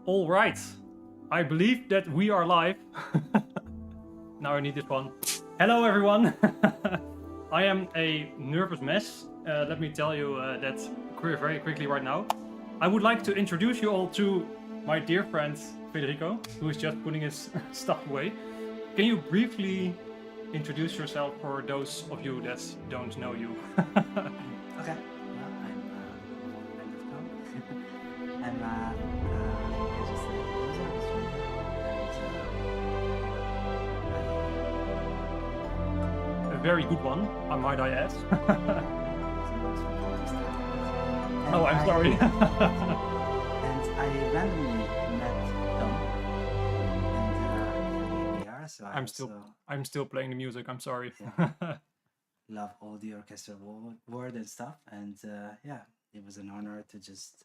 All right, I believe that we are live. Now I need this one. Hello everyone. I am a nervous mess. Let me tell you that very quickly right now. I would like to introduce you all to my dear friend Federico, who is just putting his stuff away. Can you briefly introduce yourself for those of you that don't know you? Okay. Well, I'm Tom. I'm just a user A very good one, might I add. Oh, I'm sorry. And I randomly met Tom, and here we are. So I'm still playing the music. I'm sorry. Yeah. Love all the orchestra word and stuff, and yeah, it was an honor to just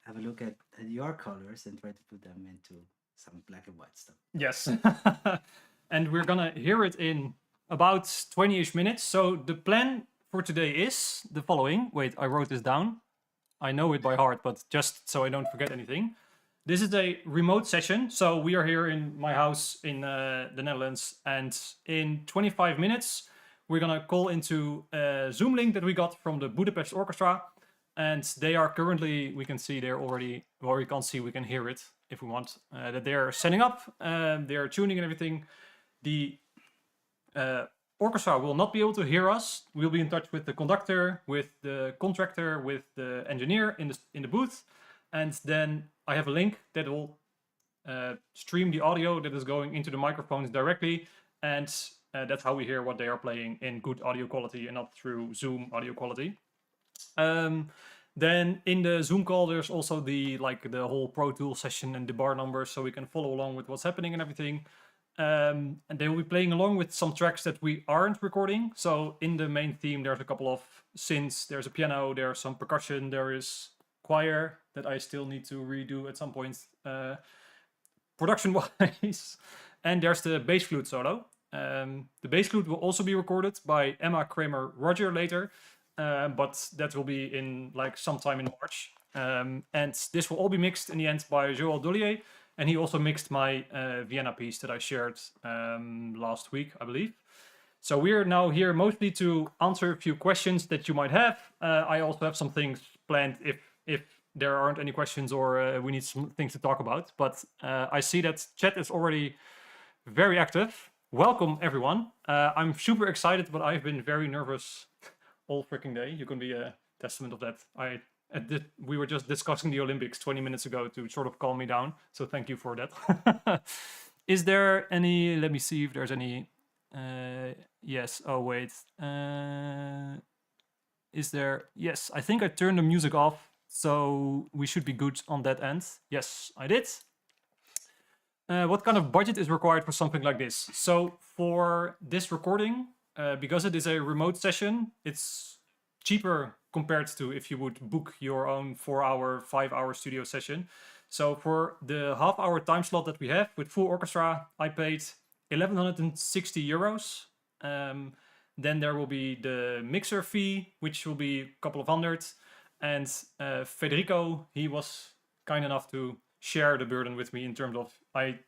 have a look at your colors and try to put them into some black and white stuff. Yes. And we're gonna hear it in about 20-ish minutes. So the plan for today is the following. Wait, I wrote this down. I know it by heart, but just so I don't forget anything. This is a remote session. So we are here in my house in the Netherlands, and in 25 minutes, we're gonna call into a Zoom link that we got from the Budapest Orchestra. And they are currently, we can see they're already, well, we can't see, we can hear it if we want, that they're setting up, they're tuning and everything. The orchestra will not be able to hear us. We'll be in touch with the conductor, with the contractor, with the engineer in the booth. And then I have a link that will stream the audio that is going into the microphones directly. And that's how we hear what they are playing in good audio quality and not through Zoom audio quality. Then in the Zoom call, there's also the whole Pro Tools session and the bar numbers, so we can follow along with what's happening and everything. And they will be playing along with some tracks that we aren't recording. So in the main theme, there's a couple of synths, there's a piano, there's some percussion, there is choir that I still need to redo at some point, production-wise. And there's the bass flute solo. The bass flute will also be recorded by Emma Kramer-Roger later. But that will be in sometime in March. And this will all be mixed in the end by Joël Dollier. And he also mixed my Vienna piece that I shared last week, I believe. So we're now here mostly to answer a few questions that you might have. I also have some things planned if there aren't any questions or we need some things to talk about. But I see that chat is already very active. Welcome, everyone. I'm super excited, but I've been very nervous all freaking day. You can be a testament of that. We were just discussing the Olympics 20 minutes ago to sort of calm me down. So thank you for that. Is there any, let me see if there's any, yes, oh wait. Is there, yes, I think I turned the music off. So we should be good on that end. Yes, I did. What kind of budget is required for something like this? So for this recording, because it is a remote session, it's cheaper compared to if you would book your own 4-hour, 5-hour studio session. So for the half-hour time slot that we have with full orchestra, I paid 1,160 euros. Then there will be the mixer fee, which will be a couple of hundred. And Federico, he was kind enough to share the burden with me in terms of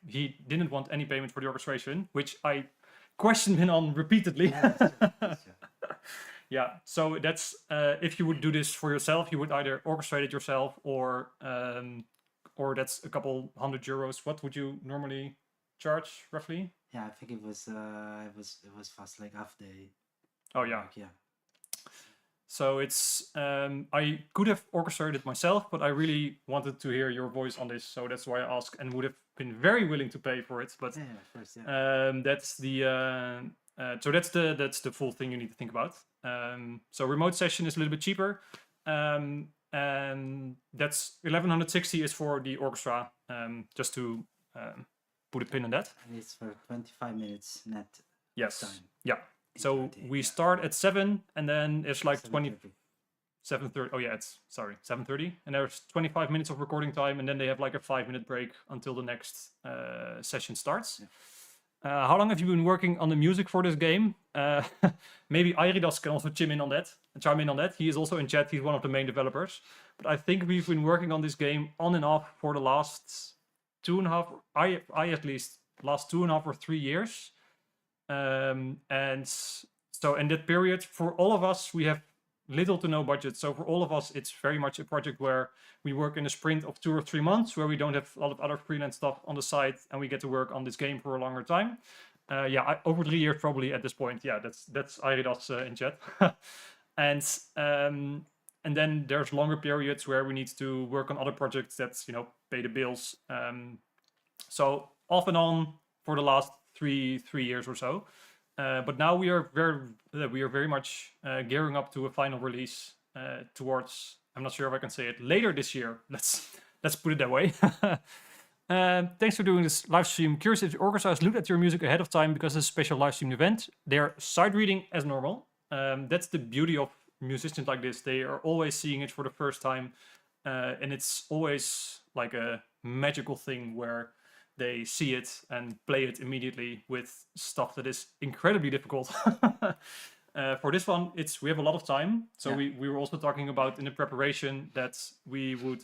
he didn't want any payment for the orchestration, which I questioned him on repeatedly. Yeah, so that's if you would do this for yourself, you would either orchestrate it yourself or that's a couple hundred euros. What would you normally charge roughly? Yeah, I think it was fast, like half day. Oh yeah. Yeah. So it's I could have orchestrated it myself, but I really wanted to hear your voice on this, so that's why I asked, and would have been very willing to pay for it. But yeah, of course, yeah. that's the so that's the full thing you need to think about. So remote session is a little bit cheaper, and that's 1,160 is for the orchestra. Just to put a pin on that. And it's for 25 minutes net. Yes. Time. Yeah. So we start at 7, and then it's like 7:30. Oh yeah, it's 7:30, and there's 25 minutes of recording time, and then they have like a 5-minute break until the next session starts. Yeah. How long have you been working on the music for this game? Maybe Airidas can also chime in on that. chime in on that. He is also in chat. He's one of the main developers. But I think we've been working on this game on and off for the last 2.5. I at least last 2.5 or 3 years. And so in that period, for all of us, we have little to no budget. So for all of us, it's very much a project where we work in a sprint of 2 or 3 months, where we don't have a lot of other freelance stuff on the side, and we get to work on this game for a longer time. Over 3 years probably at this point. Yeah, that's Aridas in chat. And then there's longer periods where we need to work on other projects that pay the bills. So off and on for the last three years or so. But now we are very much gearing up to a final release towards, I'm not sure if I can say it, later this year. Let's put it that way. Thanks for doing this live stream. Curious if the orchestra has looked at your music ahead of time because it's a special live stream event. They're side reading as normal. That's the beauty of musicians like this. They are always seeing it for the first time, and it's always like a magical thing where they see it and play it immediately with stuff that is incredibly difficult. For this one, we have a lot of time. So we were also talking about in the preparation that we would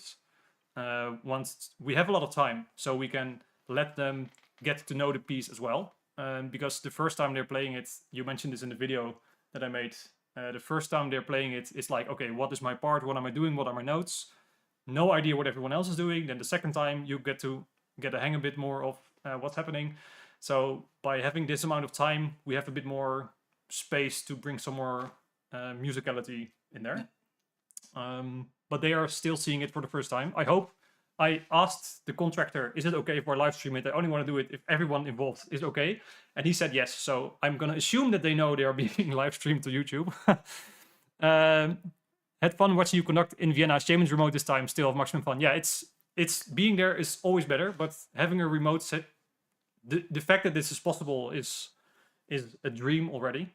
once we have a lot of time, so we can let them get to know the piece as well. Because the first time they're playing it, you mentioned this in the video that I made. The first time they're playing it, it's like, okay, what is my part? What am I doing? What are my notes? No idea what everyone else is doing. Then the second time you get to get a hang a bit more of what's happening. So by having this amount of time, we have a bit more space to bring some more musicality in there. But they are still seeing it for the first time. I hope. I asked the contractor, is it okay if I live stream it? I only want to do it if everyone involved is okay. And he said yes. So I'm going to assume that they know they are being live streamed to YouTube. Had fun watching you conduct in Vienna. Shaman's remote this time. Still have maximum fun. Yeah, it's being there is always better. But having a remote set, the fact that this is possible is a dream already.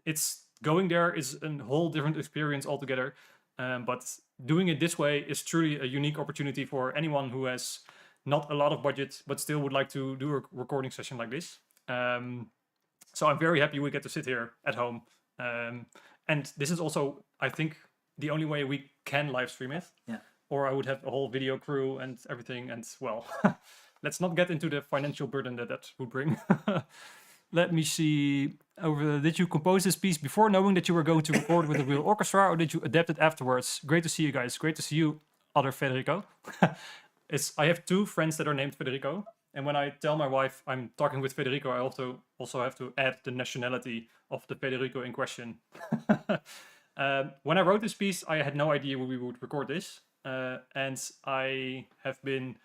It's going there is a whole different experience altogether. But doing it this way is truly a unique opportunity for anyone who has not a lot of budget, but still would like to do a recording session like this. So I'm very happy we get to sit here at home. And this is also, I think, the only way we can live stream it. Yeah. Or I would have a whole video crew and everything. And well, let's not get into the financial burden that would bring. Let me see. Did you compose this piece before knowing that you were going to record with a real orchestra, or did you adapt it afterwards? Great to see you guys. Great to see you, other Federico. I have 2 friends that are named Federico, and when I tell my wife I'm talking with Federico, I also have to add the nationality of the Federico in question. When I wrote this piece, I had no idea where we would record this, and I have been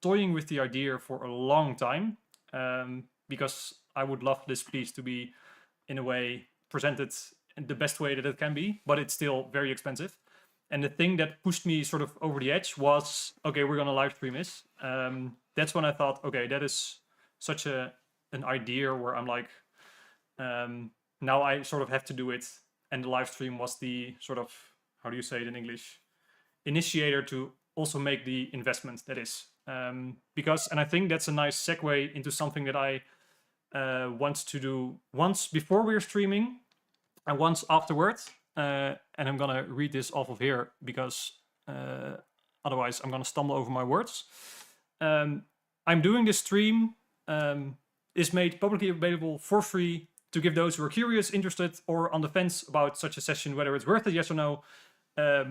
toying with the idea for a long time, because I would love this piece to be, in a way, presented in the best way that it can be, but it's still very expensive. And the thing that pushed me sort of over the edge was, okay, we're gonna live stream this. That's when I thought, okay, that is such an idea where I'm like, now I sort of have to do it. And the live stream was the sort of, how do you say it in English, initiator to also make the investment that is. Because, and I think that's a nice segue into something that I want to do once before we're streaming and once afterwards. And I'm gonna read this off of here because otherwise I'm gonna stumble over my words. I'm doing this stream, is made publicly available for free to give those who are curious, interested, or on the fence about such a session, whether it's worth it, yes or no, a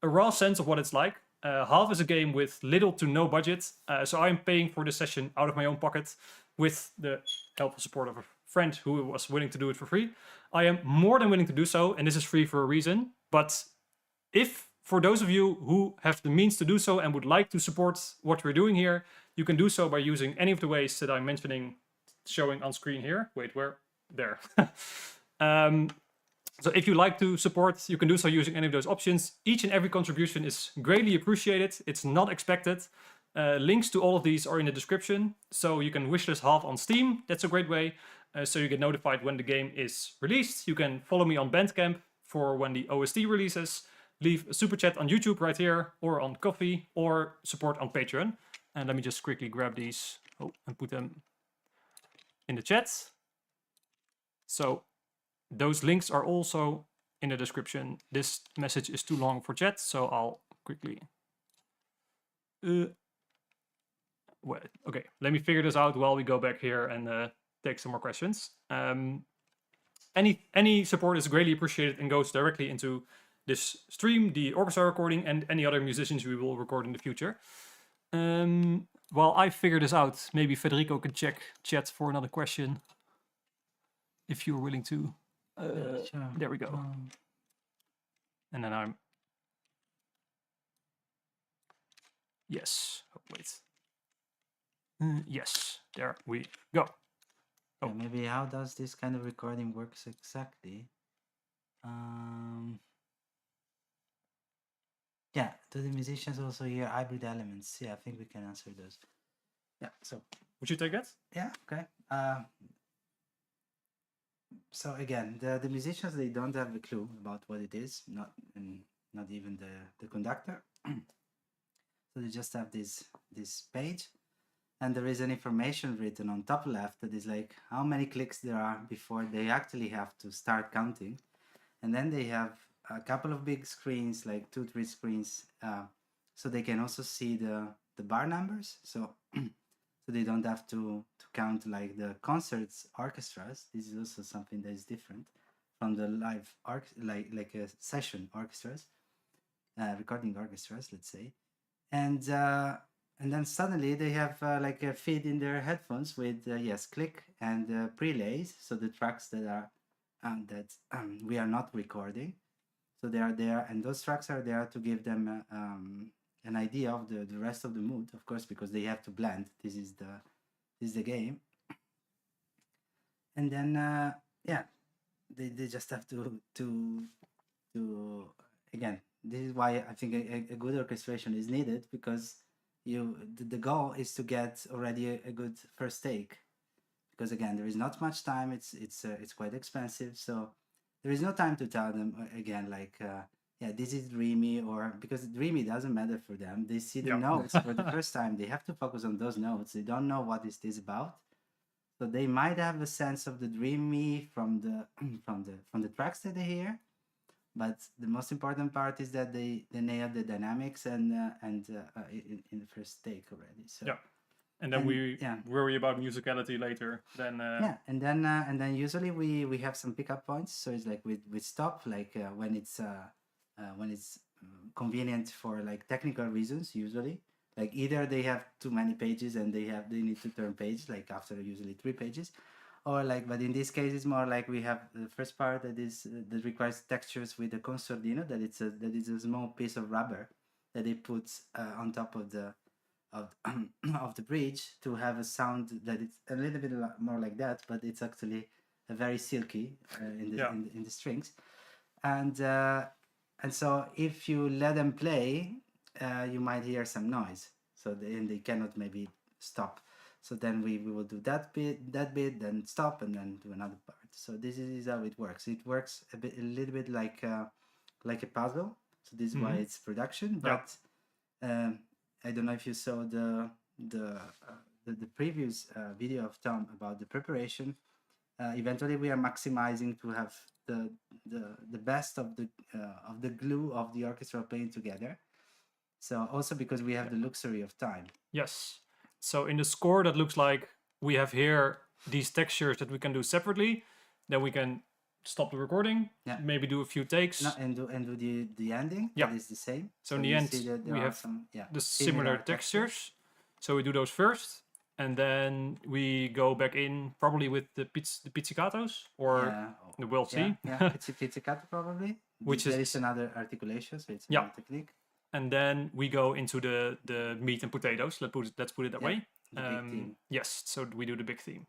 raw sense of what it's like. Halve is a game with little to no budget, so I'm paying for this session out of my own pocket with the helpful support of a friend who was willing to do it for free. I am more than willing to do so, and this is free for a reason. But if, for those of you who have the means to do so and would like to support what we're doing here, you can do so by using any of the ways that I'm mentioning, showing on screen here. Wait, where? There. So if you like to support, you can do so using any of those options. Each and every contribution is greatly appreciated. It's not expected. Links to all of these are in the description. So you can wishlist Halve on Steam. That's a great way. So you get notified when the game is released. You can follow me on Bandcamp for when the OST releases. Leave a super chat on YouTube right here, or on Coffee, or support on Patreon. And let me just quickly grab these and put them in the chat. So those links are also in the description. This message is too long for chat, so I'll quickly... wait, okay, let me figure this out while we go back here and take some more questions. Any support is greatly appreciated and goes directly into this stream, the orchestra recording, and any other musicians we will record in the future. While I figure this out, maybe Federico can check chat for another question, if you're willing to. Sure. There we go. And then I'm... Yes. Oh, wait. Yes. There we go. Oh. Yeah, maybe how does this kind of recording works exactly? Yeah, do the musicians also hear hybrid elements? Yeah, I think we can answer those. Yeah, so Would you take that? yeah, okay. So again, the musicians, they don't have a clue about what it is, not even the conductor. So they just have this page, and there is an information written on top left that is like how many clicks there are before they actually have to start counting. And then they have a couple of big screens, like 2-3 screens, so they can also see the bar numbers. So so they don't have to count like the concerts orchestras. This is also something that is different from the live like a session orchestras, recording orchestras, let's say. And then suddenly they have like a feed in their headphones with yes, click and prelays, so the tracks that are we are not recording. So they are there, and those tracks are there to give them an idea of the rest of the mood, of course, because they have to blend. This is the game. And then yeah, they just have to again. This is why I think a good orchestration is needed, because the goal is to get already a good first take, because again, there is not much time. It's quite expensive, so there is no time to tell them again like yeah, this is dreamy, or because dreamy doesn't matter for them. They see the notes for the first time. They have to focus on those notes. They don't know what is this about, so they might have a sense of the dreamy from the from the tracks that they hear. But the most important part is that they nail the dynamics and in the first take already. So yeah, and then we worry about musicality later. Then yeah, and then usually we have some pickup points. So it's like we stop like when it's convenient for like technical reasons. Usually, like either they have too many pages and they need to turn page like after usually 3 pages. Or like, but in this case, it's more like we have the first part that requires textures with the consordino. That is a small piece of rubber that they put on top of the of the bridge to have a sound that it's a little bit more like that, but it's actually a very silky in the strings, and so if you let them play, you might hear some noise. So they cannot maybe stop. So then we will do that bit, then stop, and then do another part. So this is how it works. It works a little bit like a puzzle. So this is why it's production. But I don't know if you saw the previous video of Tom about the preparation. Eventually, we are maximizing to have the best of the glue of the orchestra playing together. So also because we have the luxury of time. Yes. So in the score, that looks like we have here these textures that we can do separately. Then we can stop the recording, maybe do a few takes. And do the ending. Yeah. That is the same. So in the end, we have the similar textures. So we do those first, and then we go back in probably with the pizzicatos or the we'll see. Pizzicato probably. There is another articulation, so it's another technique. And then we go into the meat and potatoes. Let's put it that way. The big theme. Yes, so we do the big theme,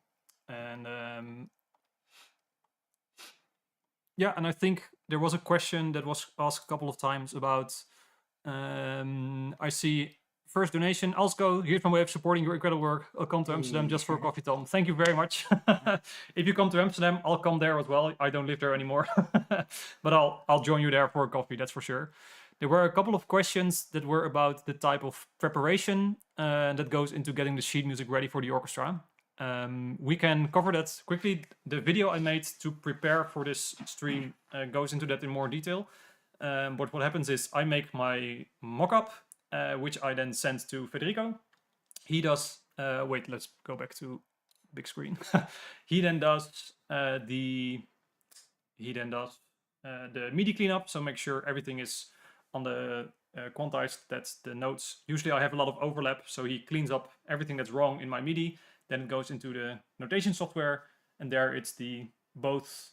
and and I think there was a question that was asked a couple of times about. I see first donation. Alsco, here's my way of supporting your incredible work. I'll come to Amsterdam just for a coffee, Tom. Thank you very much. If you come to Amsterdam, I'll come there as well. I don't live there anymore, but I'll join you there for a coffee. That's for sure. There were a couple of questions that were about the type of preparation that goes into getting the sheet music ready for the orchestra. We can cover that quickly. The video I made to prepare for this stream goes into that in more detail. But what happens is I make my mock-up, which I then send to Federico. He does, wait, let's go back to big screen. He then does the MIDI cleanup, so make sure everything is on the quantized, that's the notes. Usually I have a lot of overlap, so he cleans up everything that's wrong in my MIDI, then it goes into the notation software, and there it's both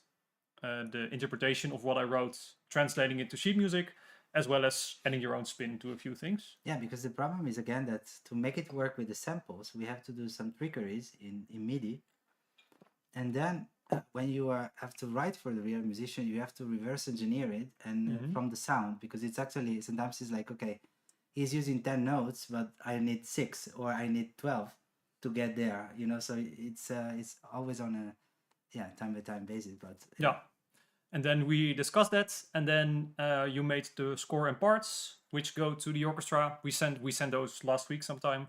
the interpretation of what I wrote, translating it to sheet music, as well as adding your own spin to a few things. Yeah, because the problem is, again, that to make it work with the samples, we have to do some trickeries in MIDI. And then when you have to write for the real musician, you have to reverse engineer it and from the sound, because it's actually, sometimes it's like, okay, he's using 10 notes, but I need 6 or I need 12 to get there, you know, so it's always on a time by time basis. But yeah. And then we discussed that, and then you made the score and parts, which go to the orchestra. We sent those last week sometime.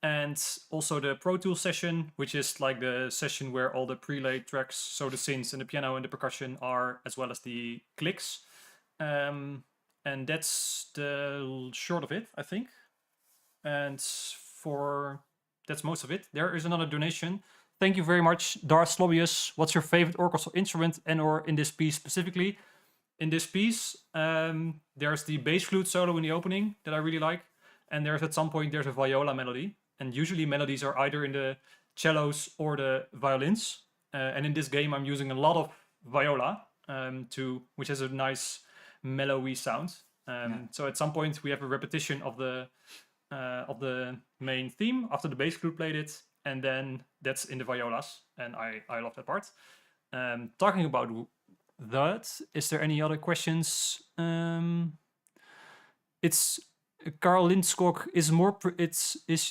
And also the Pro Tools session, which is like the session where all the pre-laid tracks, so the synths and the piano and the percussion are, as well as the clicks. And that's the short of it, I think. And that's most of it. There is another donation. Thank you very much, Dar Slobius. What's your favorite orchestral instrument, and/or in this piece specifically? In this piece, there's the bass flute solo in the opening that I really like, and at some point there's a viola melody, and usually melodies are either in the cellos or the violins. And in this game, I'm using a lot of viola, which has a nice mellowy sound. So at some point we have a repetition of the main theme after the bass flute played it, and then that's in the violas, and I love that part. Talking about that, is there any other questions? It's Carl Lindskog is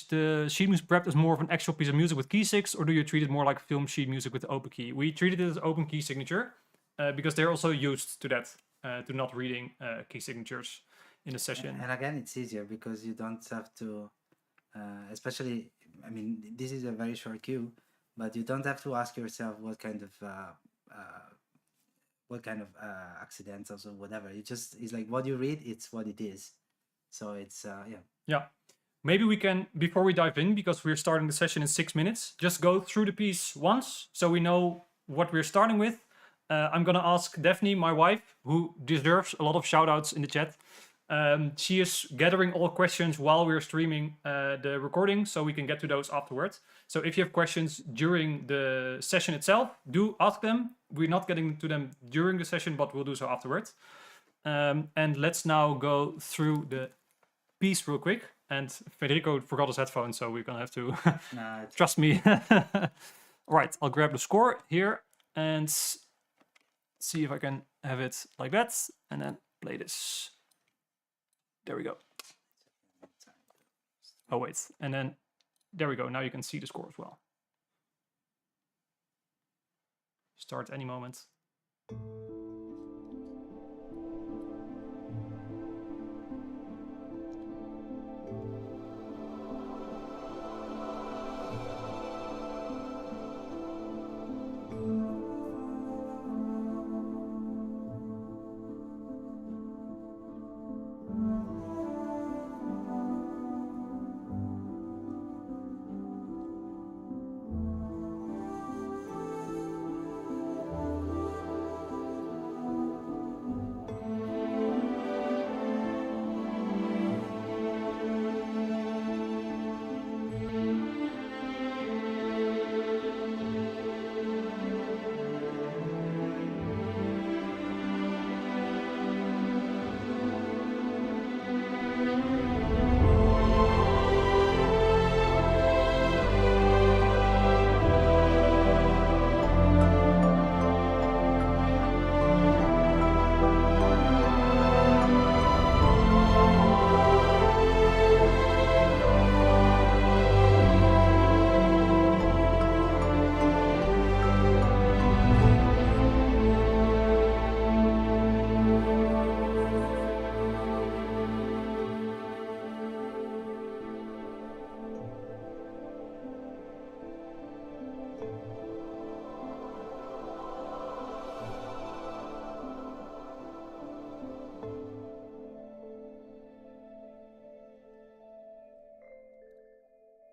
the sheet music prepped as more of an actual piece of music with key sigs, or do you treat it more like film sheet music with the open key? We treated it as open key signature because they're also used to that, to not reading key signatures in the session. And again, it's easier because you don't have to, especially, I mean, this is a very short cue, but you don't have to ask yourself what kind of accidentals or whatever. It's like what you read, it's what it is. So it's Yeah. Maybe we can, before we dive in, because we're starting the session in 6 minutes, just go through the piece once so we know what we're starting with. I'm gonna ask Daphne, my wife, who deserves a lot of shout outs in the chat. She is gathering all questions while we're streaming the recording, so we can get to those afterwards. So if you have questions during the session itself, do ask them. We're not getting to them during the session, but we'll do so afterwards. And let's now go through the piece real quick. And Federico forgot his headphones, so we're gonna have to trust me. All right, I'll grab the score here and see if I can have it like that, and then play this. There we go. Oh wait, and then there we go. Now you can see the score as well. Start any moment.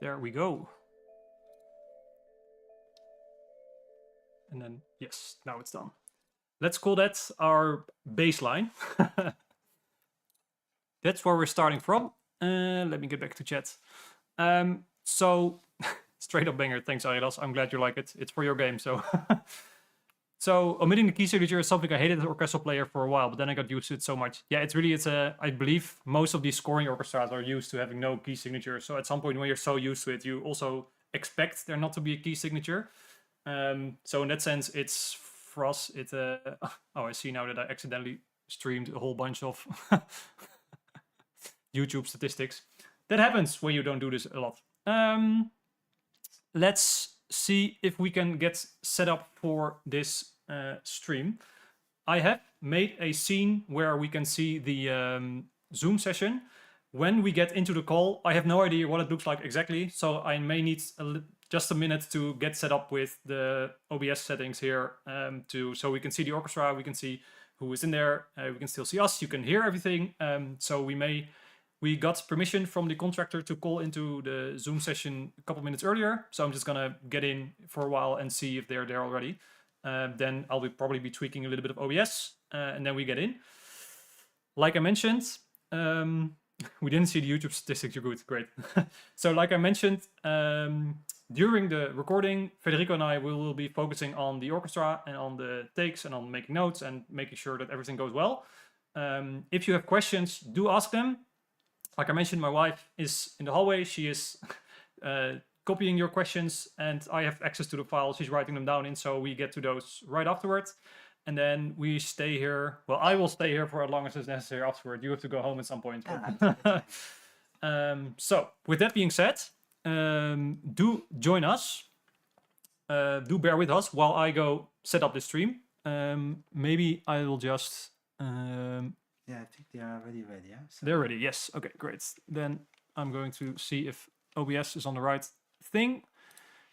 There we go. And then, yes, now it's done. Let's call that our baseline. That's where we're starting from. Let me get back to chat. So, straight up banger. Thanks, Aridas. I'm glad you like it. It's for your game, so... So, omitting the key signature is something I hated as an orchestral player for a while, but then I got used to it so much. Yeah, it's really, I believe most of these scoring orchestras are used to having no key signature. So at some point when you're so used to it, you also expect there not to be a key signature. So in that sense, it's, for us, oh, I see now that I accidentally streamed a whole bunch of YouTube statistics. That happens when you don't do this a lot. Let's see if we can get set up for this stream. I have made a scene where we can see the Zoom session. When we get into the call, I have no idea what it looks like exactly, so I may need just a minute to get set up with the OBS settings here, so we can see the orchestra, we can see who is in there, we can still see us, you can hear everything. So we got permission from the contractor to call into the Zoom session a couple minutes earlier. So I'm just gonna get in for a while and see if they're there already. Then I'll probably be tweaking a little bit of OBS and then we get in. Like I mentioned, we didn't see the YouTube statistics, you're good, great. So like I mentioned, during the recording, Federico and I will be focusing on the orchestra and on the takes and on making notes and making sure that everything goes well. If you have questions, do ask them. Like I mentioned, my wife is in the hallway. She is copying your questions and I have access to the files. She's writing them down in, so we get to those right afterwards. And then we stay here. Well, I will stay here for as long as is necessary afterward. You have to go home at some point. So with that being said, do join us. Do bear with us while I go set up the stream. Maybe I will just... Yeah, I think they are already ready. Yeah? So They're ready, yes. Okay, great. Then I'm going to see if OBS is on the right thing,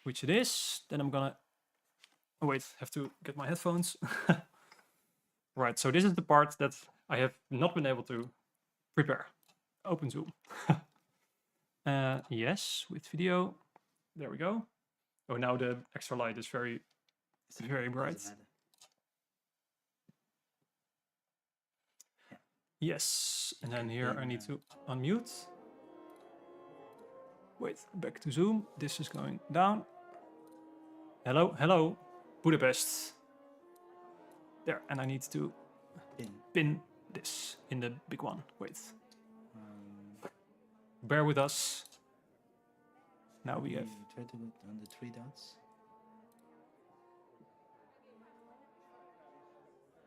which it is. Then I'm gonna... Oh wait, have to get my headphones. Right, so this is the part that I have not been able to prepare. Open Zoom. Yes, with video. There we go. Oh, now the extra light is very bright. doesn't matter. Yes, and then Okay, here I then, need to unmute. Wait, back to Zoom. This is going down. Hello, hello, Budapest. There, and I need to pin this in the big one. Wait, bear with us. Now we have... Try to go on the 3 dots.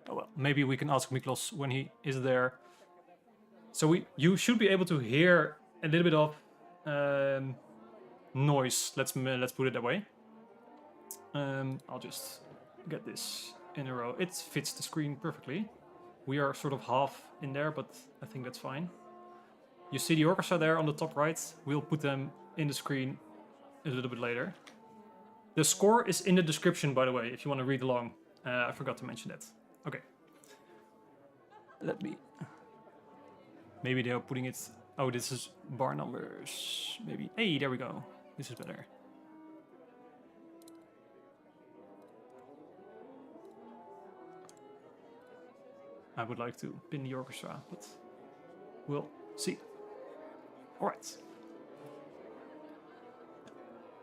Oh well, maybe we can ask Miklos when he is there. So you should be able to hear a little bit of noise. Let's put it that way. I'll just get this in a row. It fits the screen perfectly. We are sort of half in there, but I think that's fine. You see the orchestra there on the top right. We'll put them in the screen a little bit later. The score is in the description, by the way, if you want to read along. I forgot to mention that. Okay. Let me... Maybe they are putting it... Oh, this is bar numbers. Maybe... Hey, there we go. This is better. I would like to pin the orchestra, but we'll see. All right.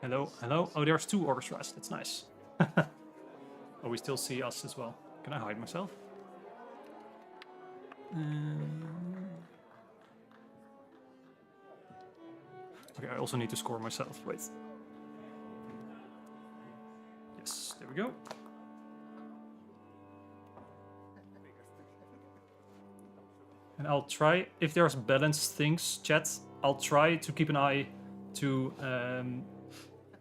Hello, hello. Oh, there's 2 orchestras. That's nice. Oh, we still see us as well. Can I hide myself? Okay, I also need to score myself. Wait. Yes, there we go. And I'll try, if there's balanced things, chat, I'll try to keep an eye to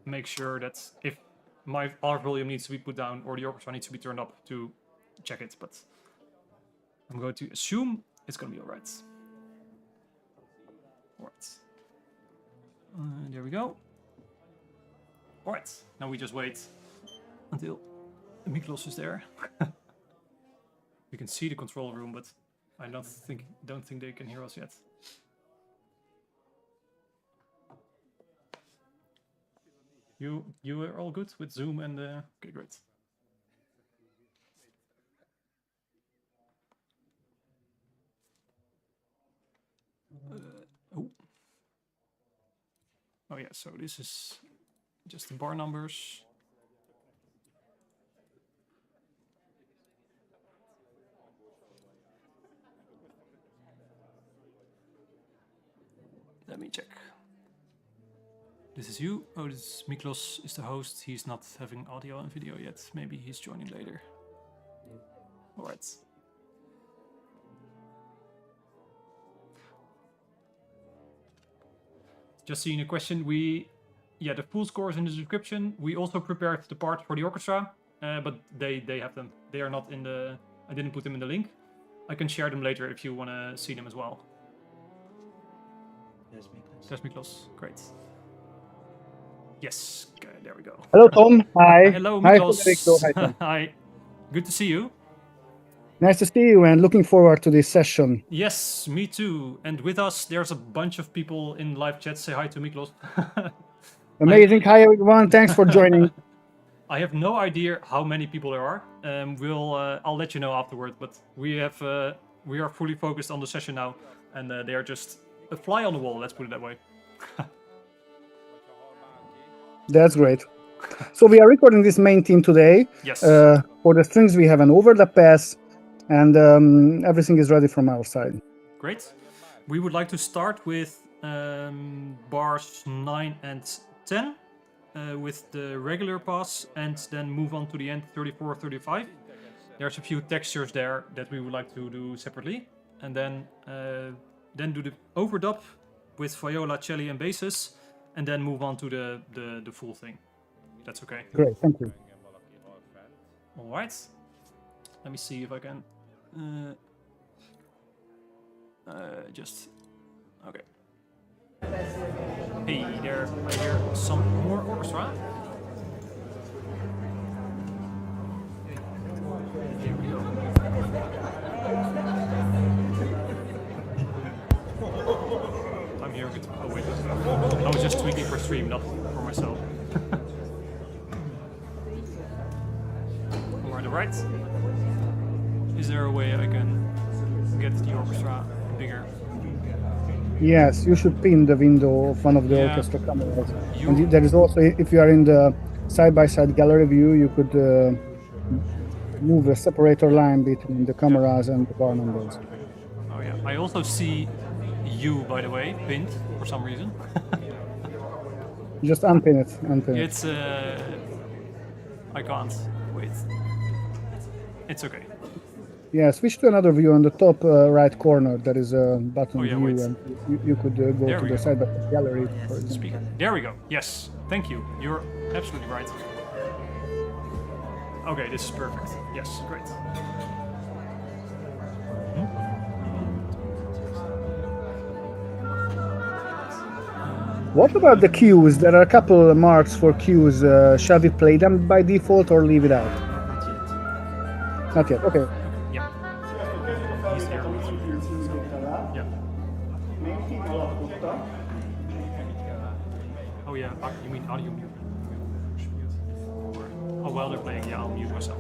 make sure that if my R volume needs to be put down or the orchestra needs to be turned up to check it, but I'm going to assume it's going to be all right. All right. There we go. All right, now we just wait until Miklos is there. We can see the control room, but I don't think they can hear us yet. You are all good with Zoom and okay, great. Oh. Oh yeah, so this is just the bar numbers. Let me check. This is you. Oh, this is Miklos is the host. He's not having audio and video yet. Maybe he's joining later. All right. Just seeing a question. The full score is in the description. We also prepared the parts for the orchestra, but they have them. They are not in the. I didn't put them in the link. I can share them later if you want to see them as well. There's Miklos. Great. Yes, okay, there we go. Hello, Tom. Hi. Hello, Hi, Miklos. Federico. Hi, Tom. Hi. Good to see you. Nice to see you and looking forward to this session. Yes, me too. And with us, there's a bunch of people in live chat. Say hi to Miklos. Amazing. Hi, everyone. Thanks for joining. I have no idea how many people there are. I'll let you know afterward. But we are fully focused on the session now, and they are just a fly on the wall. Let's put it that way. That's great. So we are recording this main theme today. Yes. For the strings, we have an overlap pass, and everything is ready from our side. Great. We would like to start with bars 9 and 10 with the regular pass, and then move on to the end 34, 35. There's a few textures there that we would like to do separately, and then do the overdub with viola, cello, and basses, and then move on to the full thing. That's okay. Great, thank you. All right. Let me see if I can just okay. Hey there, I hear some more orchestra. Here we go. I'm here with. Oh wait, I was just tweaking for stream, not for myself. More to the right. Is there a way I can get the orchestra bigger? Yes, you should pin the window of one of the orchestra cameras. And there is also, if you are in the side-by-side gallery view, you could move a separator line between the cameras and the bar numbers. Oh yeah, I also see you, by the way, pinned for some reason. Just unpin it, unpin it. It's I can't wait. It's okay. Yeah, switch to another view on the top right corner. There is a button view, wait. and you could go There to we the go. side-by-side gallery. For example. Speak. There we go. Yes, thank you. You're absolutely right. Okay, this is perfect. Yes, great. What about the cues? There are a couple of marks for cues. Shall we play them by default or leave it out? Not yet. Not yet. Okay. Yeah. He's here. Yeah. Oh yeah, you mean audio mute? Oh, while they're playing, yeah, I'll mute myself.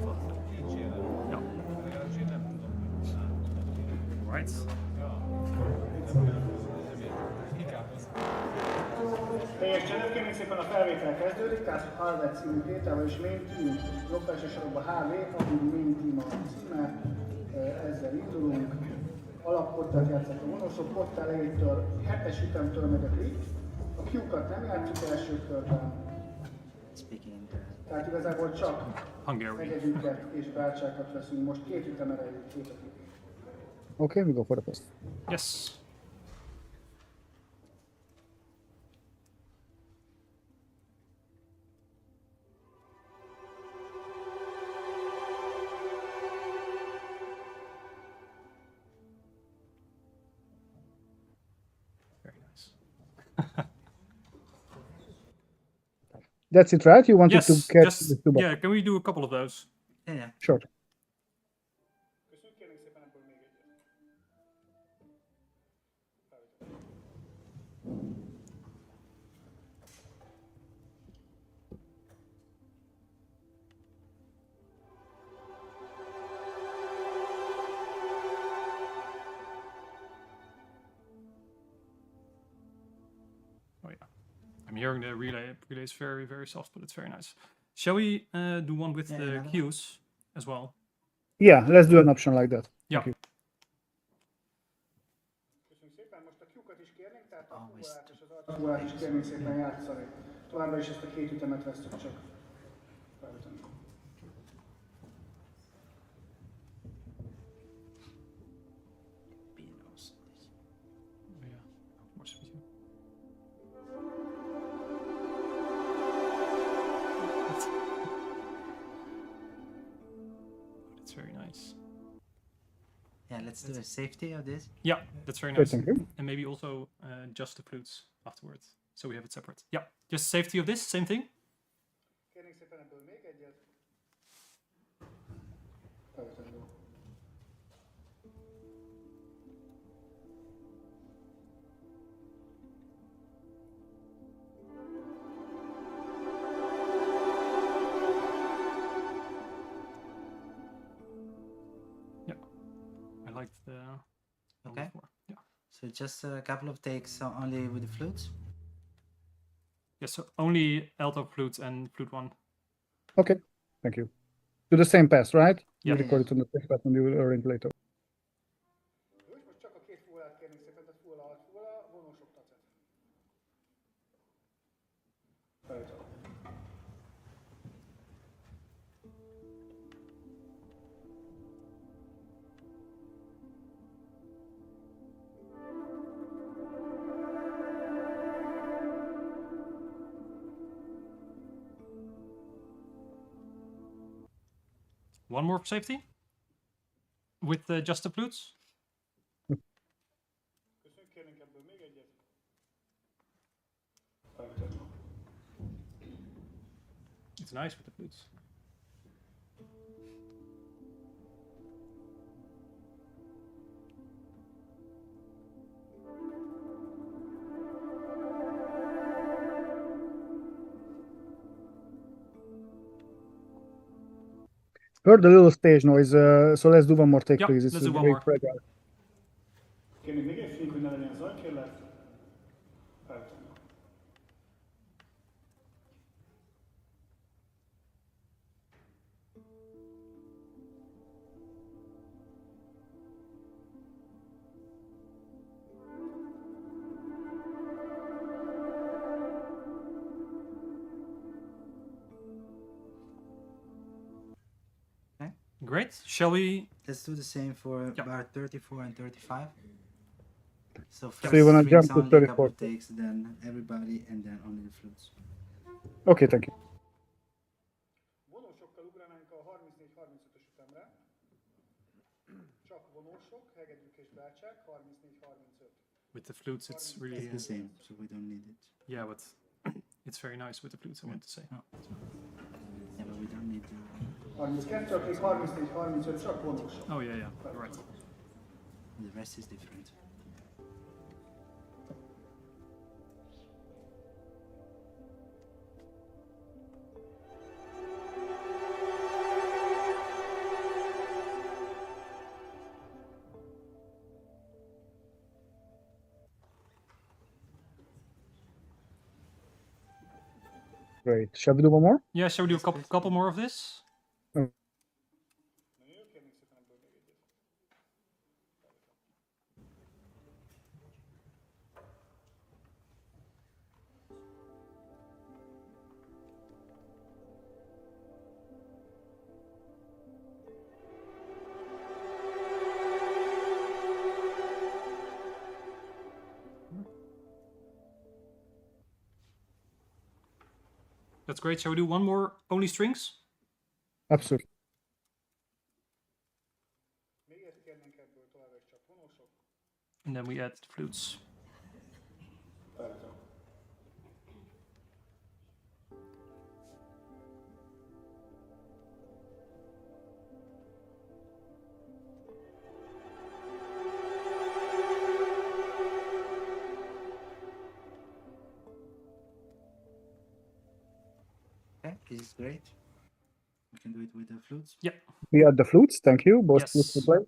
Yeah. Right. Teljes csendet, kérnék szépen, a felvétel kezdődik, tehát Halve című tétel és Main Theme, jobb felső sorokban HV, amúgy Main Theme a címe, ezzel indulunk. Alappottát játszak a vonoszó, pott elejétől, 7-es ütemtől megy a klik. A Q-kat nem játszunk első körben. Tehát igazából csak egyedüket és bárcsákat veszünk. Most két ütem erejét, két a klik. Okay, we go for the first. Yes. Very nice. That's it, right? You wanted Yes, to catch just, the two buttons. yeah, can we do a couple of those? Yeah. Sure. I'm hearing the relay. Relay is very, very soft, but it's very nice. Shall we do one with Yeah, the another one. cues as well? Yeah, let's do an option like that. Yeah. Thank you. Köszönjük szépen, most a Q-kat is kérnénk, tehát a Always Q-át és az artikulát is kérnénk szépen játszani. Továbbra is ezt a két ütemet vesztük csak felüteni. Pianos. Yeah. More speed. It's very nice. Yeah, let's do a safety of this. Yeah, that's very Okay, nice. thank you. And maybe also just the flutes afterwards, so we have it separate. Yeah, just safety of this, same thing. Kérnénk szépen ebből még egyet. Felüteni. I liked the. Okay. before. Yeah. So just a couple of takes only with the flutes. Yeah. So only alto flutes and flute one. Okay, thank you. Do the same pass, right? Yeah. You record it on the same pass and you will arrange later. Úgy, most csak a két fullát kérnénk szépen, tehát full alt, full a vonósok tacet. Felüteni. One more for safety. With just the flutes. Köszönjük, kérnénk ebből még egyet. Felüteni. It's nice with the flutes. Heard a little stage noise, so let's do one more take, Yeah, please. It's let's do one very more. fragile. Kérnénk még egy fény, hogy ne legyen zaj, kérlek. Felüteni. Great. Shall we? Let's do the same for Yeah. bar 34 and 35. So first you wanna strings jump to only, a couple 34? of takes, then everybody, and then only the flutes. Okay, thank you. Vonósokkal ugranánk a 34-35-ös ütemre. Csak vonósok, hegedűk és bácsák, 34-35. With the flutes, it's really. It's the same, so we don't need it. Yeah, but it's very nice with the flutes. I want to say. Yeah, but we don't need to. 32, akik 34-35, csak vonósok. Oh yeah, yeah. You're right. The rest is different. Great. Shall we do one more? Yeah. Shall we do a couple more of this? Nagyon jó, kérnék szépen ebből még egyet. That's great. Shall we do one more only strings? Absolutely. Még ezt kérnénk ebből továbbra is csak vonósok. And then we add the flutes. Felüteni. Okay, this is great. We can do it with the flutes. Yeah. We add the flutes. Thank you. Both Yes. flutes to play.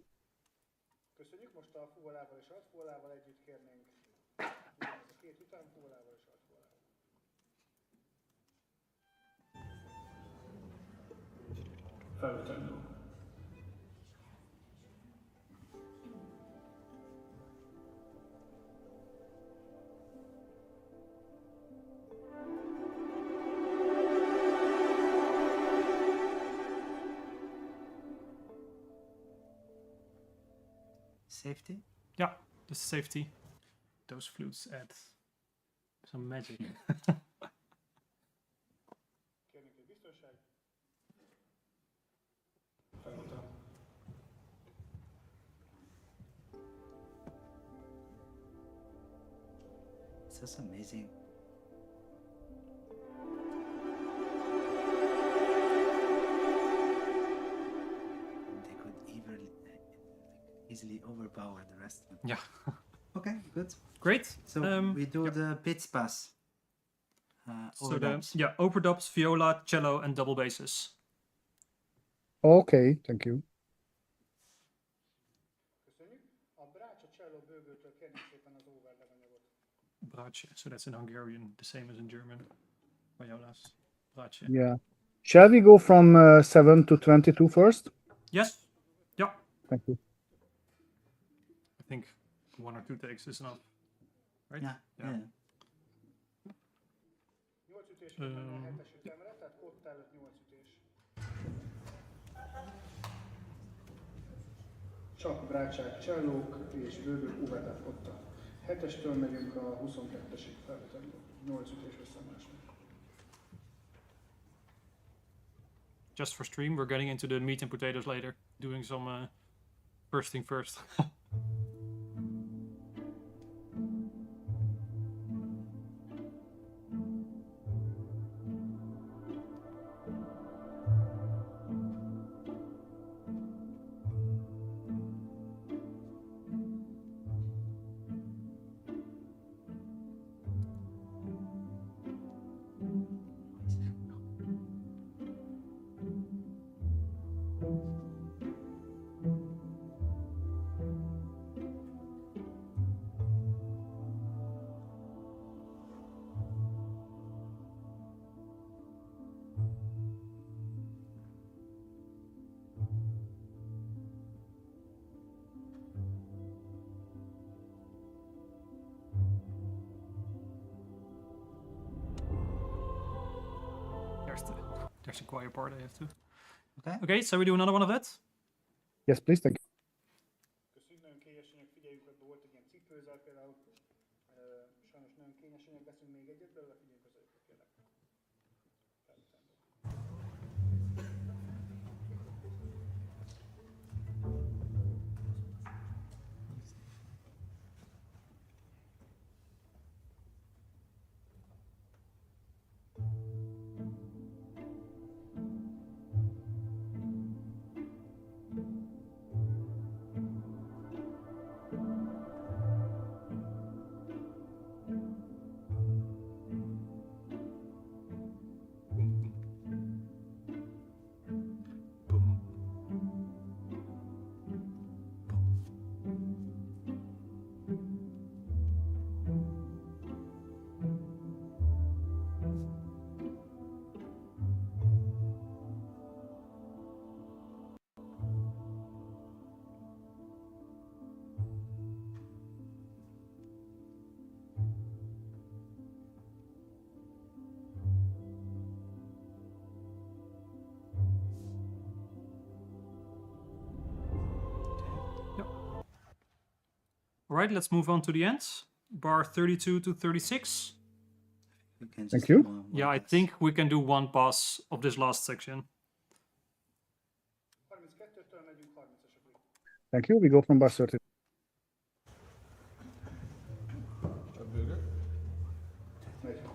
Köszönjük, most a fuvolával és altfuvolával együtt kérnénk. Ez a két ütem, fuvolával és altfuvolával. felütendő. Safety? Yeah, the safety. Those flutes add some magic. Kérnék egy biztonság. Felütendő. It's just amazing. They could easily overpower the rest. Yeah. Okay, good. Great. So we do the pitch pass. So the overdubs, viola, cello, and double basses. Okay, thank you. Köszönjük. A brácsa cello bőgőtől kérnék szépen az overlevanyagot. Brace. So that's in Hungarian, the same as in German. Violas. Brace. Yeah. Shall we go from 7 to 22 first? Yes. Yeah. Thank you. I think 1 or 2 takes is enough. Right? Yeah, yeah. 8 ütés fog menni a 7-es ütemre, tehát kotta előtt 8 ütés. Csak brácsák, csellók és bőgők uvetett kotta. 7-estől megyünk a 22-esig felütendő. 8 ütés összeomlásnak. Just for stream, we're getting into the meat and potatoes later. Doing some first thing first. There's a choir part I have to. Okay. Okay, so we do another one of that. Yes, please, thank you. Köszönjük, nagyon kényes anyag, figyeljünk, hogy volt egy ilyen cipőzár például. Sajnos nagyon kényes anyag, veszünk még egyet belőle, figyeljünk az ajakat, kérlek. Felütendő. All right, let's move on to the end. Bar 32 to 36. We can Thank just you. do one Yeah, I pass. think we can do one pass of this last section. 32-től megyünk 30-asokig. Thank you. We go from bar 30. Megy.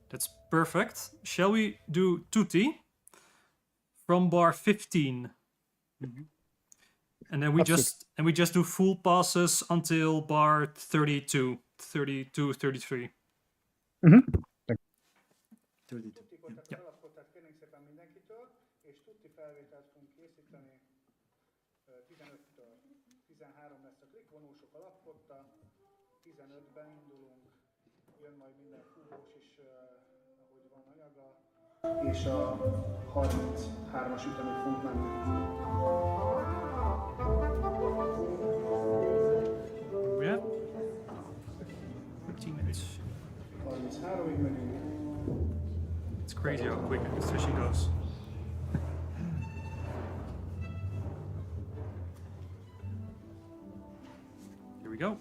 That's perfect. Shall we do tutti from bar 15? And then we Absolutely. just do full passes until bar 32, 33. Mm-hmm. 32. Tudtikot, tehát az alapkotát kérnénk szépen mindenkitől, és tudti felvételt fogunk készíteni 15-től. 13 lesz a klikvonósok alapkotta, 15-ben indulunk, jön majd minden fúvós is, ahogy van anyaga, és a 33-as ütemig fogunk menni. Yeah. 15 minutes. 33-ig megyünk. It's crazy how quick this fishing goes. Here we go.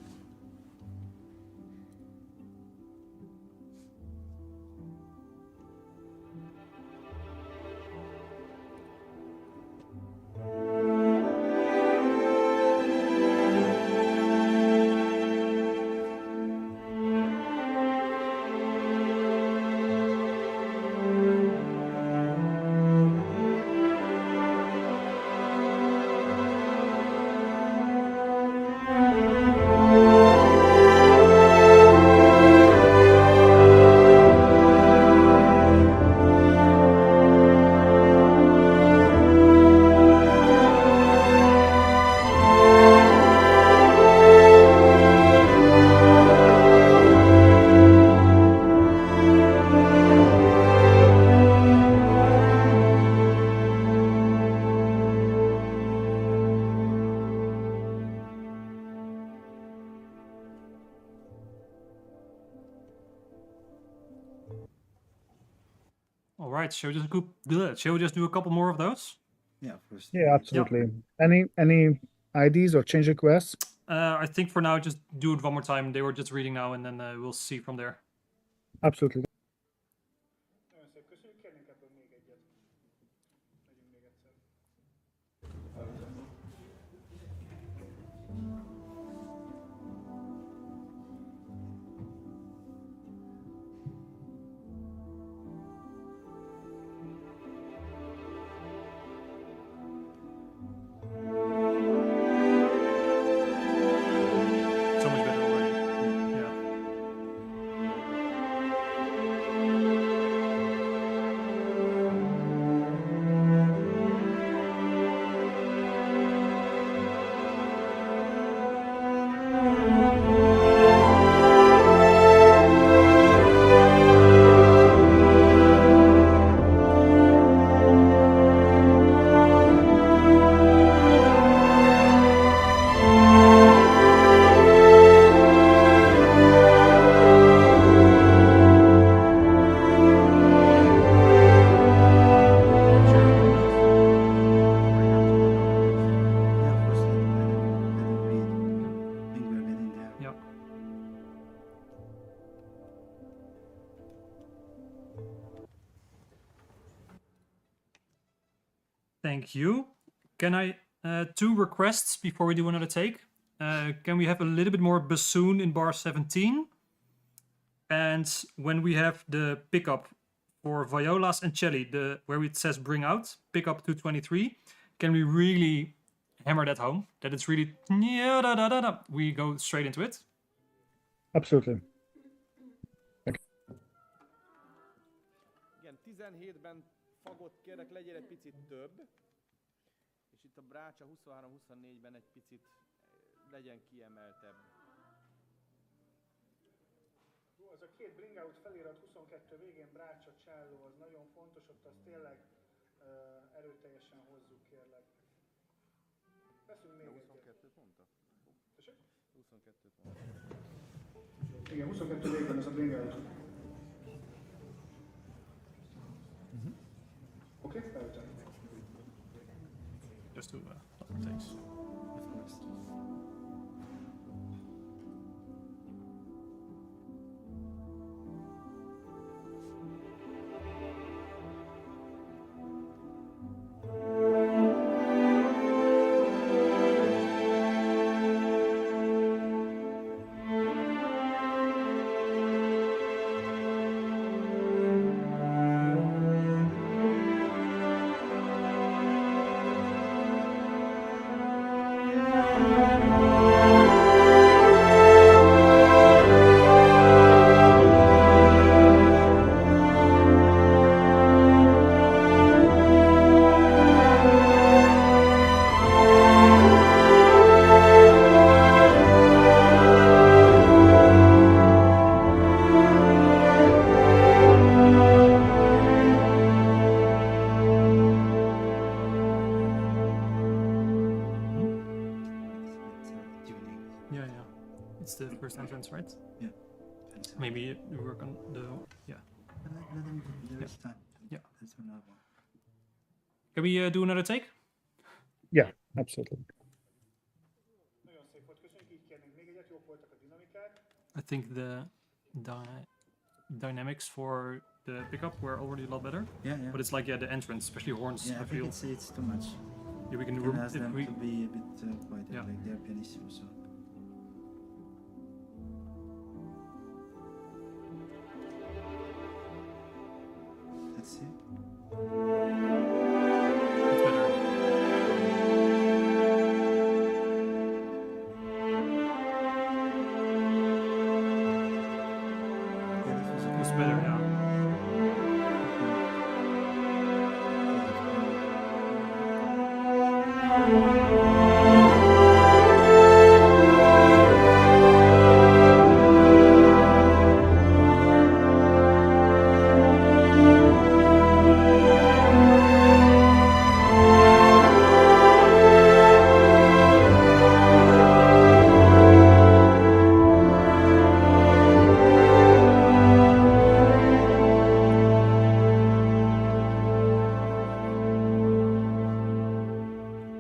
All right, shall we just do a couple more of those? Yeah, of course. Yeah, absolutely. Any IDs or change requests? I think for now, just do it one more time. They were just reading now, and then we'll see from there. Absolutely. Nagyon szép, köszönjük, kérnénk ebből még egyet. Megyünk még egyszer. So much better already. Yeah. Yeah, of course. Let them read. I think we're getting there. Yep. Thank you. Can I two requests before we do another take? Can we have a little bit more bassoon in bar 17? And when we have the pickup for violas and celli, where it says bring out, pickup 223, can we really hammer that home? That it's really we go straight into it? Absolutely. Igen, 17-ben fagott kérlek, legyél egy picit több, és itt a brácsa 23-24-ben egy picit legyen kiemeltebb. Az a két bring out felirat 22 végén, brácsa, cselló, az nagyon fontos, ott azt tényleg erőteljesen hozzuk, kérlek. Veszünk még egyet. 22-t mondta? Tessék? 22-t mondta. Igen, 22 végén ez a bring out. Oké, felütem. Just do takes. Of course. first entrance, right? Yeah. And so Maybe we work on the yeah. let them do their time. Yeah. That's another one. Can we do another take? Yeah, absolutely. Nagyon szép volt, köszönjük, így kérnénk még egyet, jók voltak a dinamikák. I think the dynamics for the pickup were already a lot better. Yeah, yeah. But it's like the entrance, especially horns. Yeah, I I feel. think it's too much. Yeah, we can You can ask if them we to be a bit quieter, Yeah. like they're pianissimo. So let's see. it's better. Yeah, this was It was better, yeah.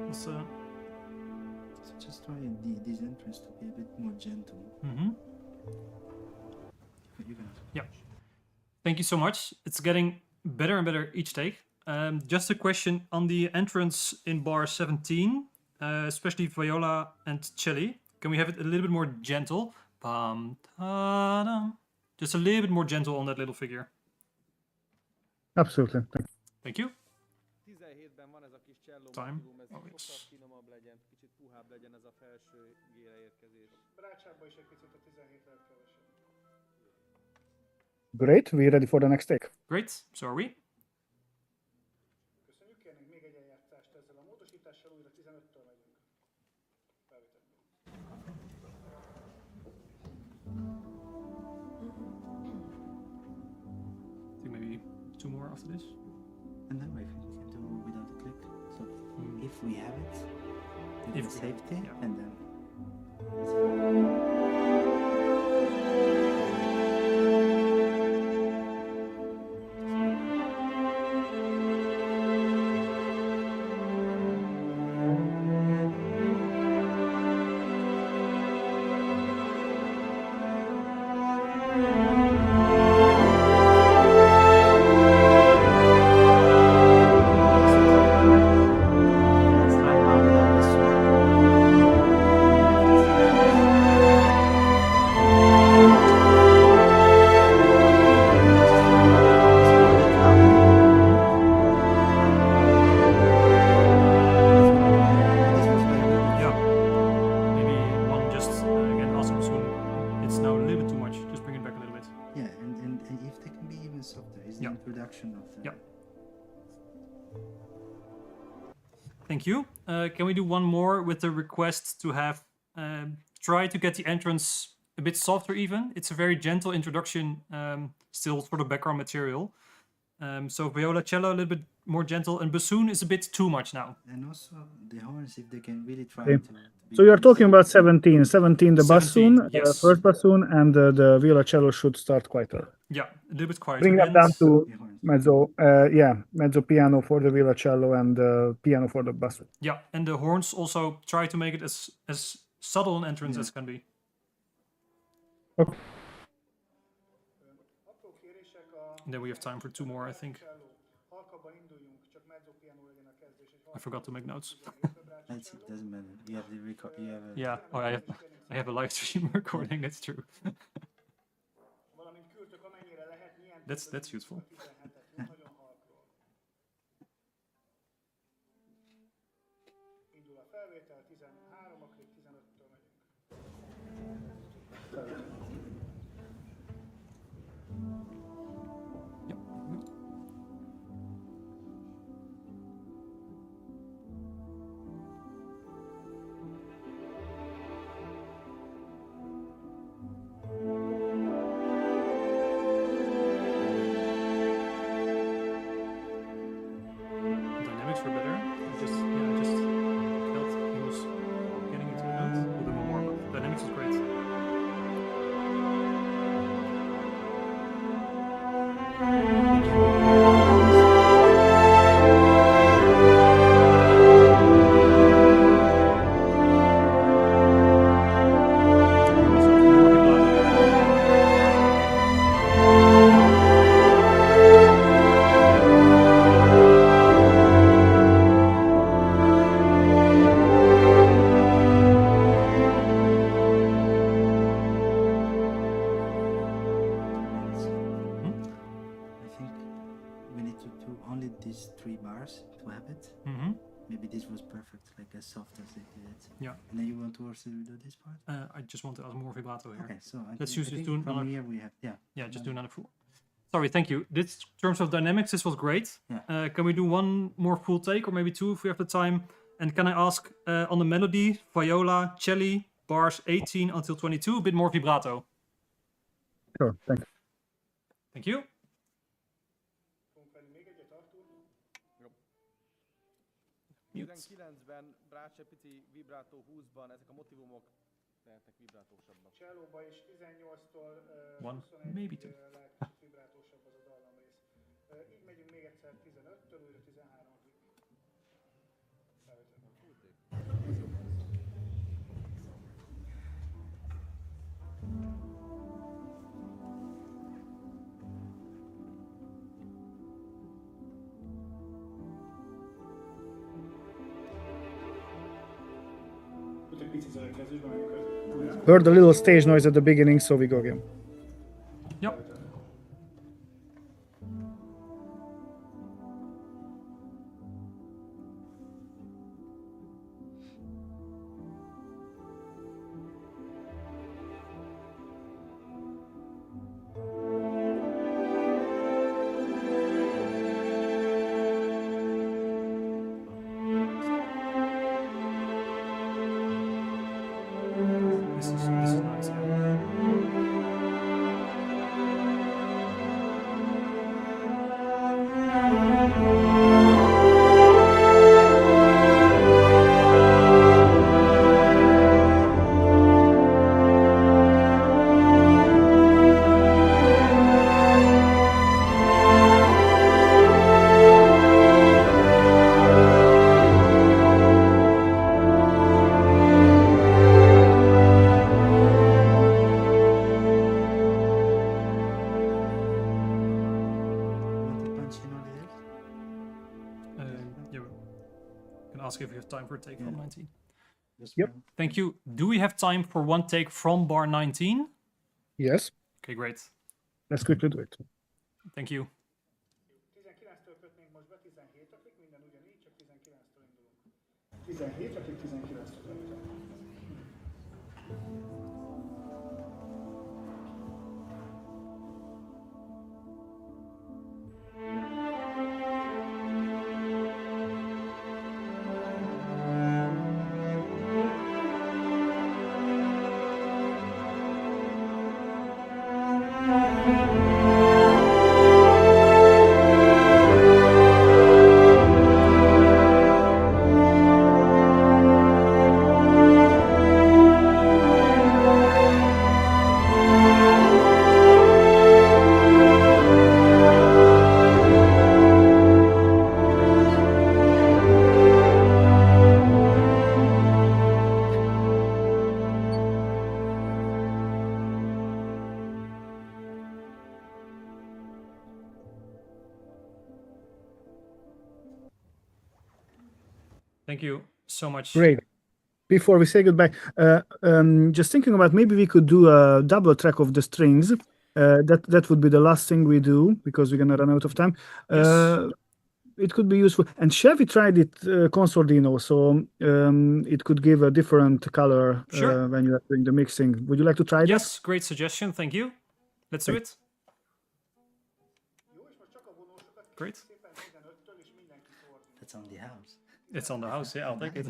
It's, So just try these entrance to be a bit more gentle. mhm. You can. Thank you so much. It's getting better and better each take. Just a question on the entrance in bar 17, especially viola and cello. Can we have it a little bit more gentle? Bum, ta-dum. Just a little bit more gentle on that little figure. Absolutely. Thank you. 17-ben van ez a kis cselló Time. motivum, ez Oh, sokkal it's- finomabb legyen, kicsit puhább legyen ez a felső gére érkezés. Brácsákban is egy picit a 17 lehet kevesebb. Great. We ready for the next take? Great. So are we. Köszönjük, kérnénk még egy eljátszást ezzel a módosítással, újra 15-től megyünk. Felvételből. I think maybe 2 more after this. And then we can do without a click. So Mm. if we have it, If if we have it, safety, yeah. and then. Let's try now without this one. This was very good. Yeah. Maybe one just again awesome soon. It's now a little bit too much. Just bring it back a little bit. Yeah, and if they can be even softer, is the Yeah. introduction of the. Yeah. Thank you. Can we do one more with the request to have try to get the entrance a bit softer even? It's a very gentle introduction, still for the background material. So viola, cello a little bit more gentle, and bassoon is a bit too much now. And also the horns, if they can really try Okay. to be So you're nice. talking about 17. 17, the 17, bassoon, yes. first bassoon, and the violoncello should start quieter. Yeah, a little bit quieter. Bring that and- down to The horns. mezzo, mezzo piano for the violoncello and piano for the bassoon. Yeah, and the horns also try to make it as subtle an entrance Yeah. as can be. Okay. Apró kérések a... And then we have time for 2 more, I think. Cello. Halkabban induljunk, csak mezzo piano legyen a kezdés. És I forgot to make notes. That's it, doesn't matter. You have the record. You have a. Yeah, oh, I have a live stream recording. That's true. Valamint küldtök amennyire lehet, milyen That's useful. 17-et, nagyon halkról. Indul a felvétel, 13, akik 15-től megyünk. Yep. Dynamics were better. I just felt he was getting into the note. We'll do one more, but dynamics was great. need to do only these 3 bars to have it. Mm-hmm. Maybe this was perfect, like as soft as they did it. Yeah. And then you want to also do this part? I just want to add more vibrato here. Okay, so Let's I use this think to from another. here we have, yeah. Yeah, just do another full. Sorry, thank you. This terms of dynamics, this was great. Yeah. Can we do one more full take, or maybe 2 if we have the time? And can I ask on the melody, viola, cello, bars 18 until 22, a bit more vibrato? Sure, thank you. Thank you. Fogunk venni még egyet, Artur? Mute. 19-ben Brács egy pici vibrátó, 20-ban ezek a motivumok lehetnek vibrátósabbak. Csellóba is 18-tól One, maybe 21-ig two. lehet kicsit vibrátósabb az a dallamrész. Így megyünk még egyszer 15-től újra 13-ig. Egy picit zöldkezésben, amikor Heard a little stage noise at the beginning, so we go again. Yep. This is nice. Yeah. Want to punch in on it? Yeah. Can ask if we have time for a take from 19. Just Yep. one. Thank you. Do we have time for one take from bar 19? Yes, Okay, great. let's quickly do it. Thank you. 19-től kötnénk most be 17-ig, minden ugyanígy, csak 19-től indulunk. 17-ig, 19-től kötünk. Thank you so much. Great. Before we say goodbye, just thinking about maybe we could do a double track of the strings. That would be the last thing we do because we're gonna run out of time. Yes. It could be useful. And Chevy tried it Consordino, so it could give a different color Sure. when you are doing the mixing. Would you like to try that? Yes, great suggestion. Thank you. Let's do it. Jó, és most csak a vonósokat kérjük Great. szépen 15-től, és mindenki fordul. That's on the house. It's on the house. Yeah, I'll take it.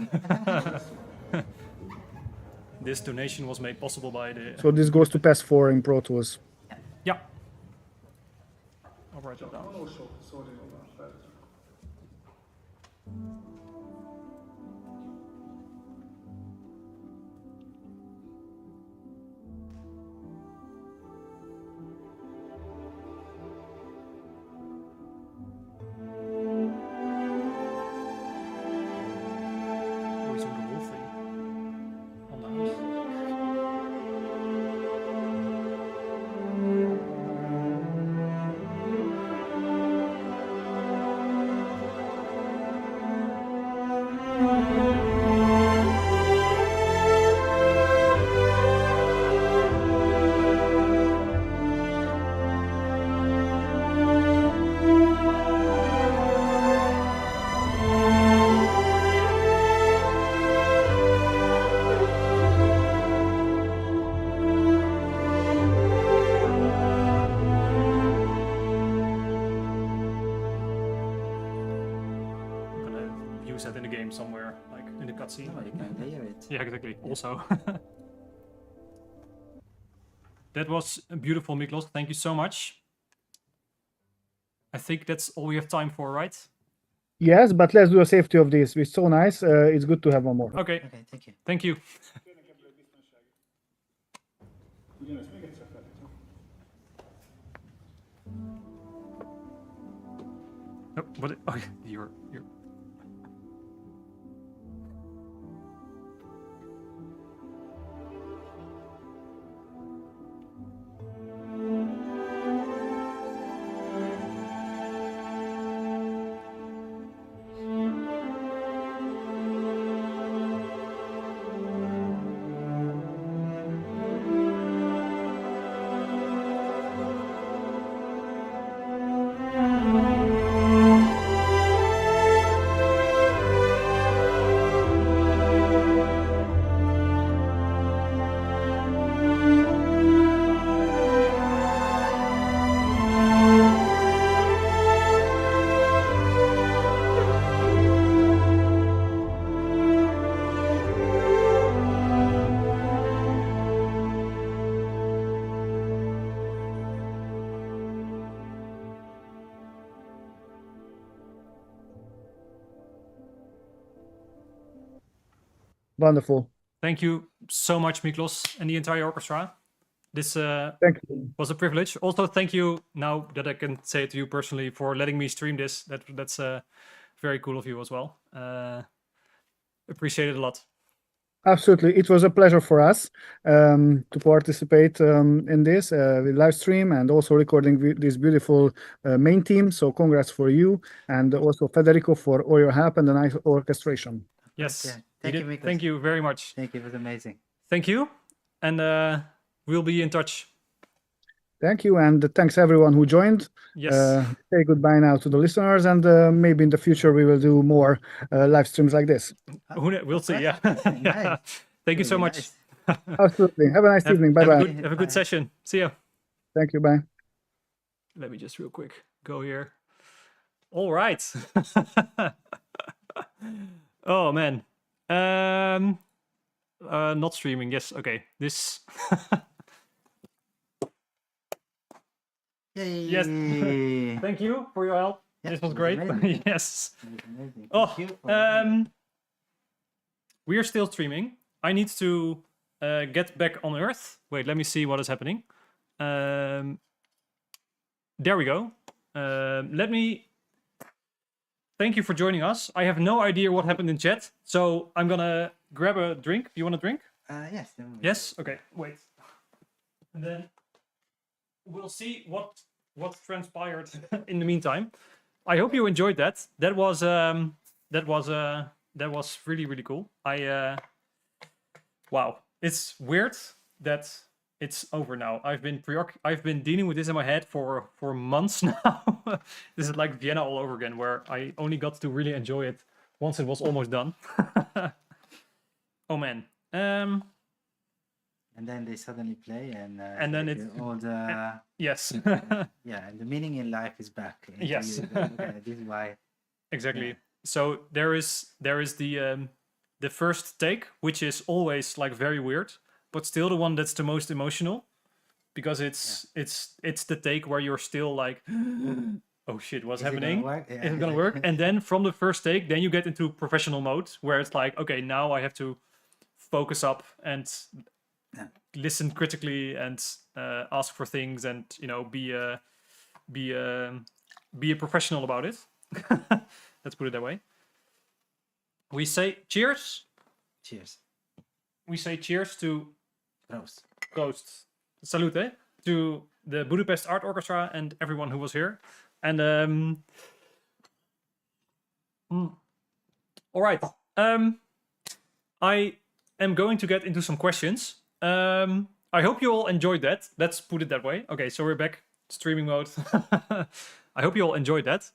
This donation was made possible by the. So this goes to pass 4 in Pro Tools. Yeah. I'll write that down. Vonósok szordulóban fel. Oh, he's doing the whole thing. On the house. use that in the game somewhere, like in the cutscene. No, you can layer it. Yeah, exactly. Also. That was beautiful, Miklos. Thank you so much. I think that's all we have time for, right? Yes, but let's do a safety of this. It's so nice. It's good to have one more. Okay. Okay, thank you. Thank you. Kérnek ebből egy biztonsági. Ugyanezt még egyszer feltétlenül. Oh, what? Oh, you're. Wonderful. Thank you so much, Miklos, and the entire orchestra. This Thank you. was a privilege. Also, thank you, now that I can say it to you personally, for letting me stream this. That's very cool of you as well. Appreciate it a lot. Absolutely. It was a pleasure for us to participate in this with live stream and also recording this beautiful main theme. So congrats for you and also Federico for all your help and the nice orchestration. Yes. Yeah. Thank you, Miklos. Thank you very much. Thank you, it was amazing. Thank you. And we'll be in touch. Thank you. And thanks everyone who joined. Yes. Say goodbye now to the listeners. And maybe in the future we will do more live streams like this. We'll see. Yeah. Nice. Yeah. Thank you so Really much. nice. Absolutely. Have a nice evening. Bye-bye. Have a good session. See ya. Thank you. Bye. Let me just real quick go here. All right. Oh man. Not streaming. Yes. Okay. This. Yay. Yes. Thank you for your help. Yeah, This was it was great. amazing. Yes. It was amazing. Oh, Thank you for we are still streaming. I need to get back on Earth. Wait, let me see what is happening. There we go. Let me. Thank you for joining us. I have no idea what happened in chat, so I'm gonna grab a drink. Do you want a drink? yes. then we- Yes. Okay. Wait. And then we'll see what transpired in the meantime. I hope you enjoyed that. That was really, really cool. Wow. It's weird that it's over now. I've been dealing with this in my head for months now. This is like Vienna all over again, where I only got to really enjoy it once it was almost done. Oh man. And then they suddenly play, and then like, it- all the Yes. yeah, and the meaning in life is back. into Yes. you. Okay, this is why. Exactly. Yeah. So there is the first take, which is always like very weird, but still the one that's the most emotional, because it's the take where you're still like, oh shit, what's Is it gonna happening? work? Yeah. Is it gonna work? And then from the first take, then you get into professional mode, where it's like, okay, now I have to focus up and Yeah. listen critically and ask for things, and be a professional about it. Let's put it that way. We say cheers. Cheers. We say cheers to Proost. Proost. Salute to the Budapest Art Orchestra and everyone who was here. And all right. I am going to get into some questions. I hope you all enjoyed that. Let's put it that way. Okay, so we're back streaming mode. I hope you all enjoyed that.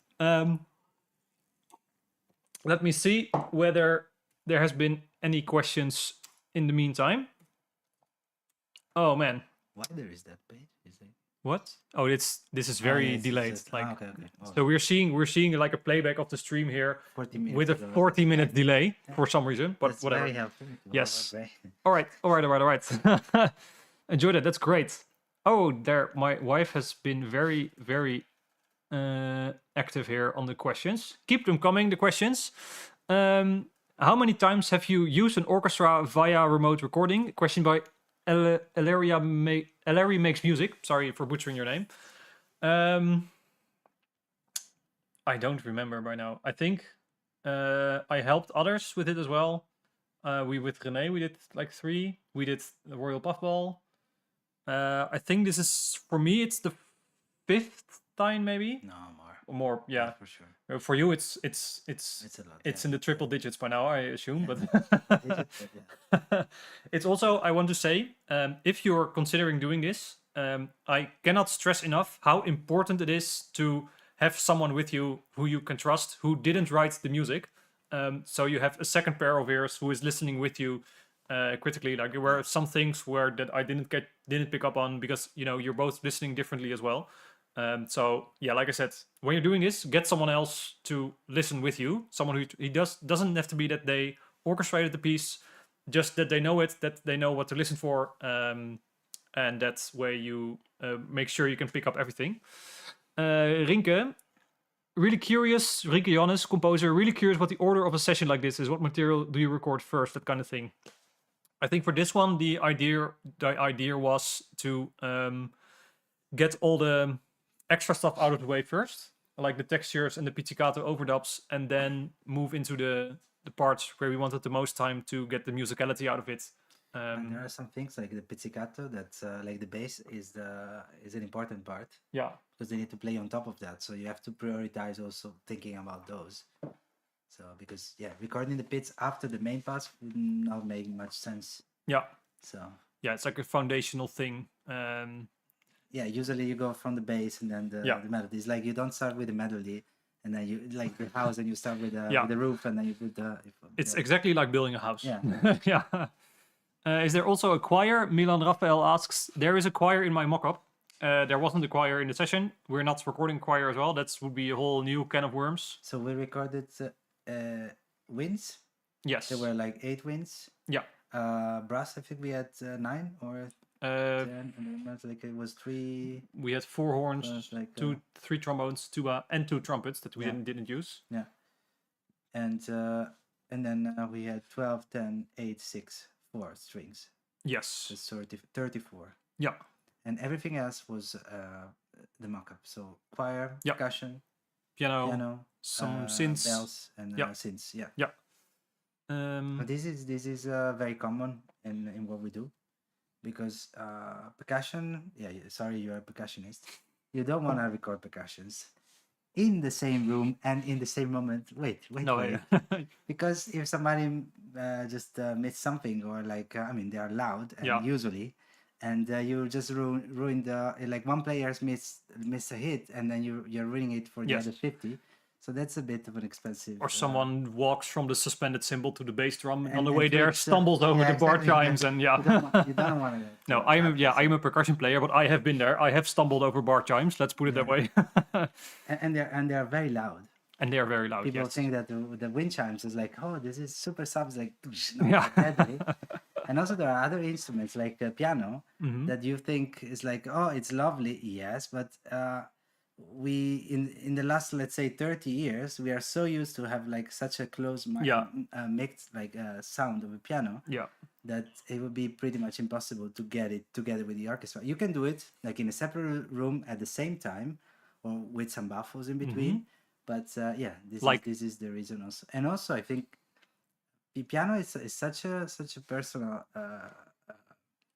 Let me see whether there has been any questions in the meantime. Oh man, Why there is that page? Is it? What? Oh, this is very delayed. Like, okay. Oh, so we're seeing like a playback of the stream here 40 minutes with a ago. 40-minute delay for some reason, but That's whatever. very helpful. Yes. Very- All right. Enjoy that. That's great. Oh, there. My wife has been very, very active here on the questions. Keep them coming. The questions. How many times have you used an orchestra via remote recording? Question by Ellery Makes Music. Sorry for butchering your name. I don't remember by now. I think I helped others with it as well. With René, we did like 3. We did the Royal Puffball. I think this is, for me, it's the 5th time maybe. No, more. Or more, yeah. For sure. For you, it's It's a lot. it's in the triple digits by now, I assume. Yeah. But it's also, I want to say, if you're considering doing this, I cannot stress enough how important it is to have someone with you who you can trust, who didn't write the music. So you have a second pair of ears who is listening with you critically. Like, there were some things where that I didn't pick up on because you're both listening differently as well. So yeah, like I said, when you're doing this, get someone else to listen with you. Someone who doesn't have to be that they orchestrated the piece, just that they know it, that they know what to listen for, and that's where you make sure you can pick up everything. Rinke, really curious. Rinke Johannes, composer, really curious what the order of a session like this is. What material do you record first? That kind of thing. I think for this one, the idea was to get all the extra stuff out of the way first, like the textures and the pizzicato overdubs, and then move into the parts where we wanted the most time to get the musicality out of it. And there are some things like the pizzicato that's like the bass is an important part. Yeah. Because they need to play on top of that, so you have to prioritize also thinking about those. So because recording the pits after the main pass would not make much sense. Yeah. So yeah, it's like a foundational thing. Usually you go from the bass and then the melodies. Like you don't start with the melody and then you like the house and you start with the roof and then you put the. It's exactly like building a house. Yeah. Yeah. Is there also a choir? Milan Raphael asks. There is a choir in my mock-up. There wasn't a choir in the session. We're not recording choir as well. That would be a whole new can of worms. So we recorded winds. Yes. There were like 8 winds. Yeah. Brass, I think we had 9 or 10. And then like it was 3. We had 4 horns, like 3 trombones, tuba, and 2 trumpets that we didn't use. Yeah. And then we had 12, 10, 8, 6, 4 strings. Yes. That's 34. Yeah. And everything else was the mock-up. So choir, percussion, piano, some synths, bells, and synths. Yeah. Yeah. But this is very common in what we do, because percussion. Yeah. Sorry, you're a percussionist. You don't want to record percussions in the same room and in the same moment. Wait. No, Because if somebody just missed something, or like they are loud and usually, and you just ruin the, like one player's miss a hit and then you're ruining it for the other 50. So that's a bit of an expensive. Or someone walks from the suspended cymbal to the bass drum and on the way there stumbles over the bar chimes and you don't want to. No, I'm a percussion player, but I have been there. I have stumbled over bar chimes. Let's put it that way. and they're very loud. And they're very loud. People think that the wind chimes is like, oh, this is super subs, like deadly. And also there are other instruments like the piano that you think is like, oh, it's lovely, yes, but we in the last, let's say, 30 years, we are so used to have like such a close mixed like sound of a piano that it would be pretty much impossible to get it together with the orchestra. You can do it like in a separate room at the same time or with some baffles in between. But this is the reason also. And also I think the piano is such a personal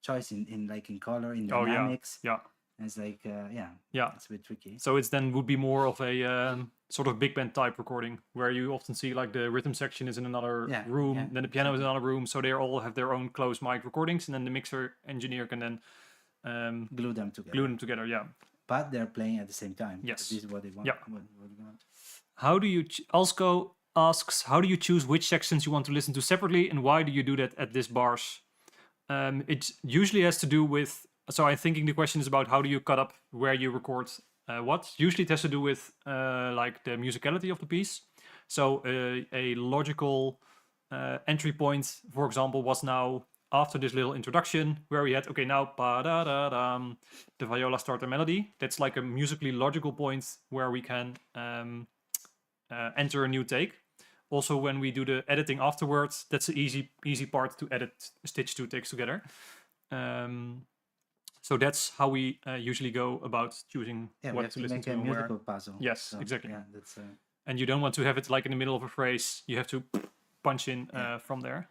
choice in color, in dynamics. Yeah. And it's like it's a bit tricky. So it's then would be more of a sort of big band type recording where you often see like the rhythm section is in another room, then the piano is in another room, so they all have their own closed mic recordings, and then the mixer engineer can then glue them together. Yeah. But they're playing at the same time. Yes. This is what they want. Yeah. What they want. How do you Alsko asks, how do you choose which sections you want to listen to separately, and why do you do that at this bars? It usually has to do with So I'm thinking the question is about how do you cut up where you record what. Usually it has to do with like the musicality of the piece. So a logical entry point, for example, was now after this little introduction where we had, okay, now ba-da-da-dam, the viola starter melody. That's like a musically logical point where we can enter a new take. Also, when we do the editing afterwards, that's the easy part to edit, stitch two takes together. So that's how we usually go about choosing Yeah, we what have to to listen make to a and where. musical puzzle. Yes, So, exactly. Yeah, that's And you don't want to have it like in the middle of a phrase. You have to punch in from there.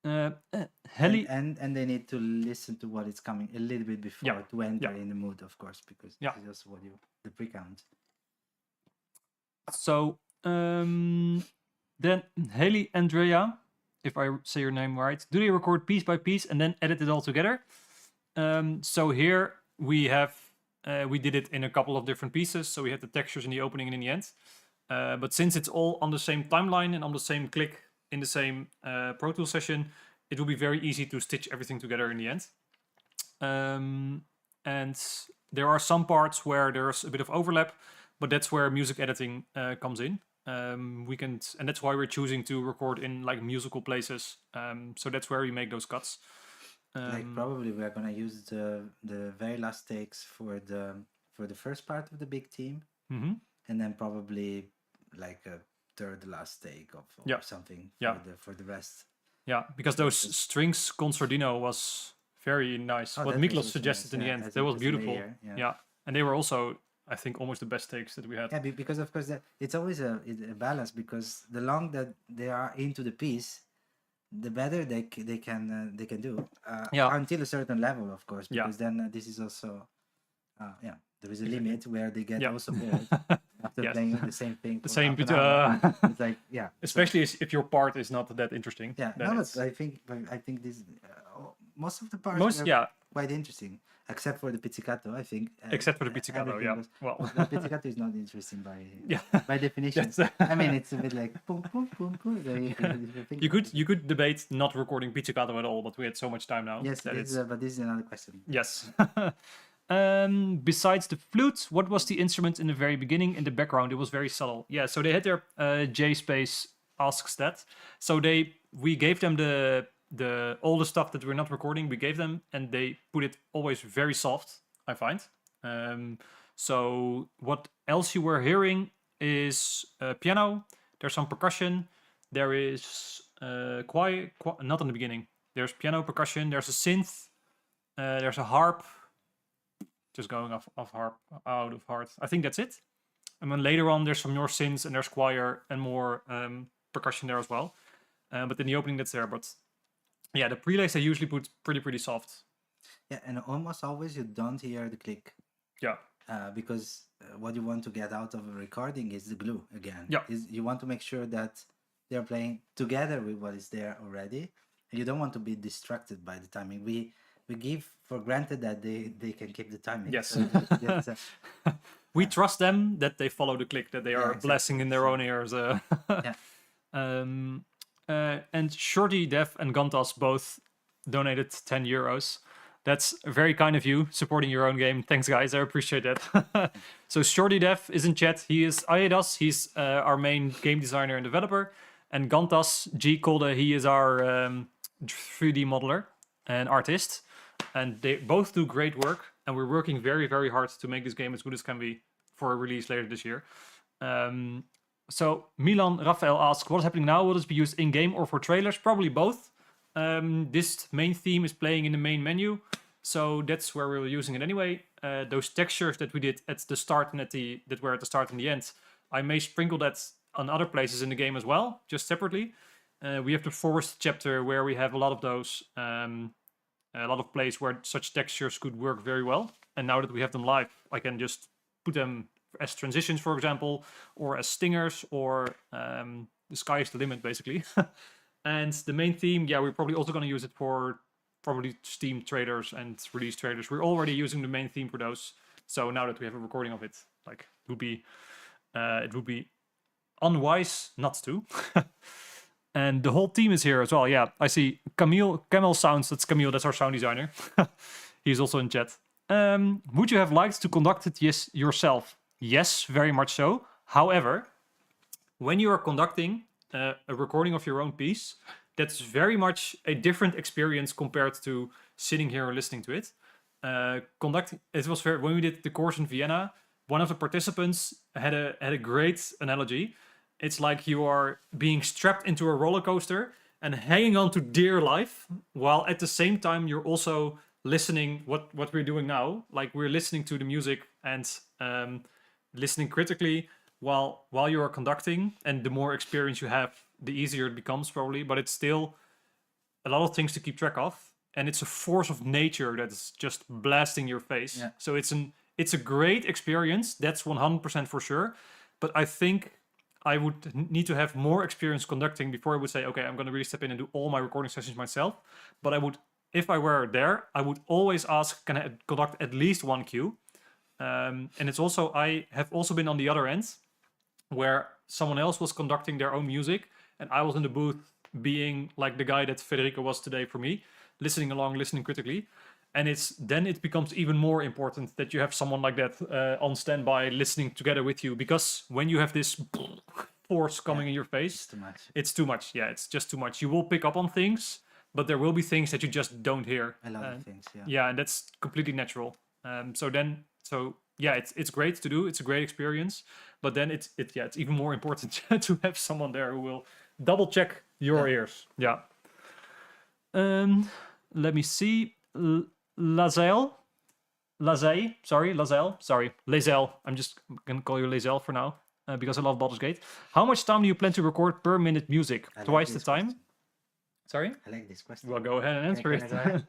Heli, and they need to listen to what is coming a little bit before Yeah, to enter yeah. in the mood, of course, because Yeah. this is also what the pre-count. so then Haley Andrea, if I say your name right, do they record piece by piece and then edit it all together? So here we have, we did it in a couple of different pieces. So we had the textures in the opening and in the end. But since it's all on the same timeline and on the same click in the same Pro Tools session, it will be very easy to stitch everything together in the end. And there are some parts where there's a bit of overlap, but that's where music editing comes in. And that's why we're choosing to record in like musical places. So that's where we make those cuts. Like probably we're gonna use the very last takes for the first part of the big theme, Mhm. and then probably like a third last take of or Yeah. something Yeah. for the rest. Yeah, because those strings concertino was very nice. Oh, What that was Miklos also suggested nice, in the yeah, end, as that a- was as a beautiful. layer, yeah. Yeah, and they were also, I think, almost the best takes that we had. Yeah, because of course it's always a balance, because the long that they are into the piece, the better they can do. Yeah. Until a certain level, of course, Yeah. because then this is also there is a limit where they get Yeah. also bored after Yes. playing the same thing. The for same, half but an hour. It's like so- especially if your part is not that interesting. yeah. then No, it's- but I think this most of the parts most, were yeah, quite interesting, except for the pizzicato. I think. except for the pizzicato, everything yeah. was- Well, the pizzicato is not interesting yeah. by definition. That's, I mean, it's a bit like boom, boom, boom, boom. You could debate not recording pizzicato at all, but we had so much time now. Yes, that this it's, but this is another question. yes. Besides the flute, what was the instrument in the very beginning in the background? It was very subtle. Yeah, so they had their J Space asks that. So we gave them all the stuff that we're not recording, we gave them, and they put it always very soft, I find. So what else you were hearing is piano, there's some percussion, there is choir, not in the beginning. There's piano, percussion, there's a synth, there's a harp, just going out of heart. I think that's it. And then later on, there's some more synths and there's choir and more percussion there as well. But in the opening, that's there. But yeah, the prelays they usually put pretty soft. Yeah, and almost always you don't hear the click. Yeah. Because what you want to get out of a recording is the glue again. Yeah. You want to make sure that they're playing together with what is there already. And you don't want to be distracted by the timing. We give for granted that they can keep the timing. Yes. So that's, We trust them that they follow the click, that they are exactly. blessing in their own ears. Yeah. And Shorty, Dev, and Gantas both donated €10. That's very kind of you, supporting your own game. Thanks, guys. I appreciate that. So Shorty Dev is in chat. He is Aedas. He's our main game designer and developer. And Gantas G. Kolde, he is our 3D modeler and artist. And they both do great work. And we're working very, very hard to make this game as good as can be for a release later this year. So Milan Raphael asks, what is happening now? Will this be used in-game or for trailers? Probably both. This main theme is playing in the main menu, so that's where we're using it anyway. Those textures that we did at the start and that were at the start and the end, I may sprinkle that on other places in the game as well, just separately. We have the forest chapter where we have a lot of those, a lot of places where such textures could work very well. And now that we have them live, I can just put them as transitions, for example, or as stingers, or the sky is the limit, basically. And the main theme, yeah, we're probably also going to use it for probably Steam trailers and release trailers. We're already using the main theme for those. So now that we have a recording of it, like it would be unwise not to. And the whole team is here as well. Yeah, I see Camille Sounds. That's Camille. That's our sound designer. He's also in chat. Would you have liked to conduct it yourself? Yes, very much so. However, when you are conducting a recording of your own piece, that's very much a different experience compared to sitting here and listening to it. When we did the course in Vienna, one of the participants had a great analogy. It's like you are being strapped into a roller coaster and hanging on to dear life, while at the same time you're also listening what we're doing now. Like we're listening to the music and listening critically while you are conducting. And the more experience you have, the easier it becomes probably. But it's still a lot of things to keep track of, and it's a force of nature that's just blasting your face. Yeah. So it's a great experience. That's 100% for sure. But I think I would need to have more experience conducting before I would say, okay, I'm going to really step in and do all my recording sessions myself. But I would, if I were there, I would always ask, can I conduct at least one cue? And it's also, I have also been on the other end where someone else was conducting their own music and I was in the booth being like the guy that Federico was today for me, listening along, listening critically. And then it becomes even more important that you have someone like that on standby listening together with you, because when you have this force coming in your face, It's too much. it's too much. Yeah, it's just too much. You will pick up on things, but there will be things that you just don't hear. A lot of things, yeah. Yeah, and that's completely natural. So yeah, it's great to do. It's a great experience, but then it's even more important to have someone there who will double check your ears. Yeah. Let me see. Lazelle. I'm just gonna call you Lazelle for now because I love Baldur's Gate. How much time do you plan to record per minute music? I like Twice the this time? question. Sorry? I like this question. Well, go ahead and answer Can I go it.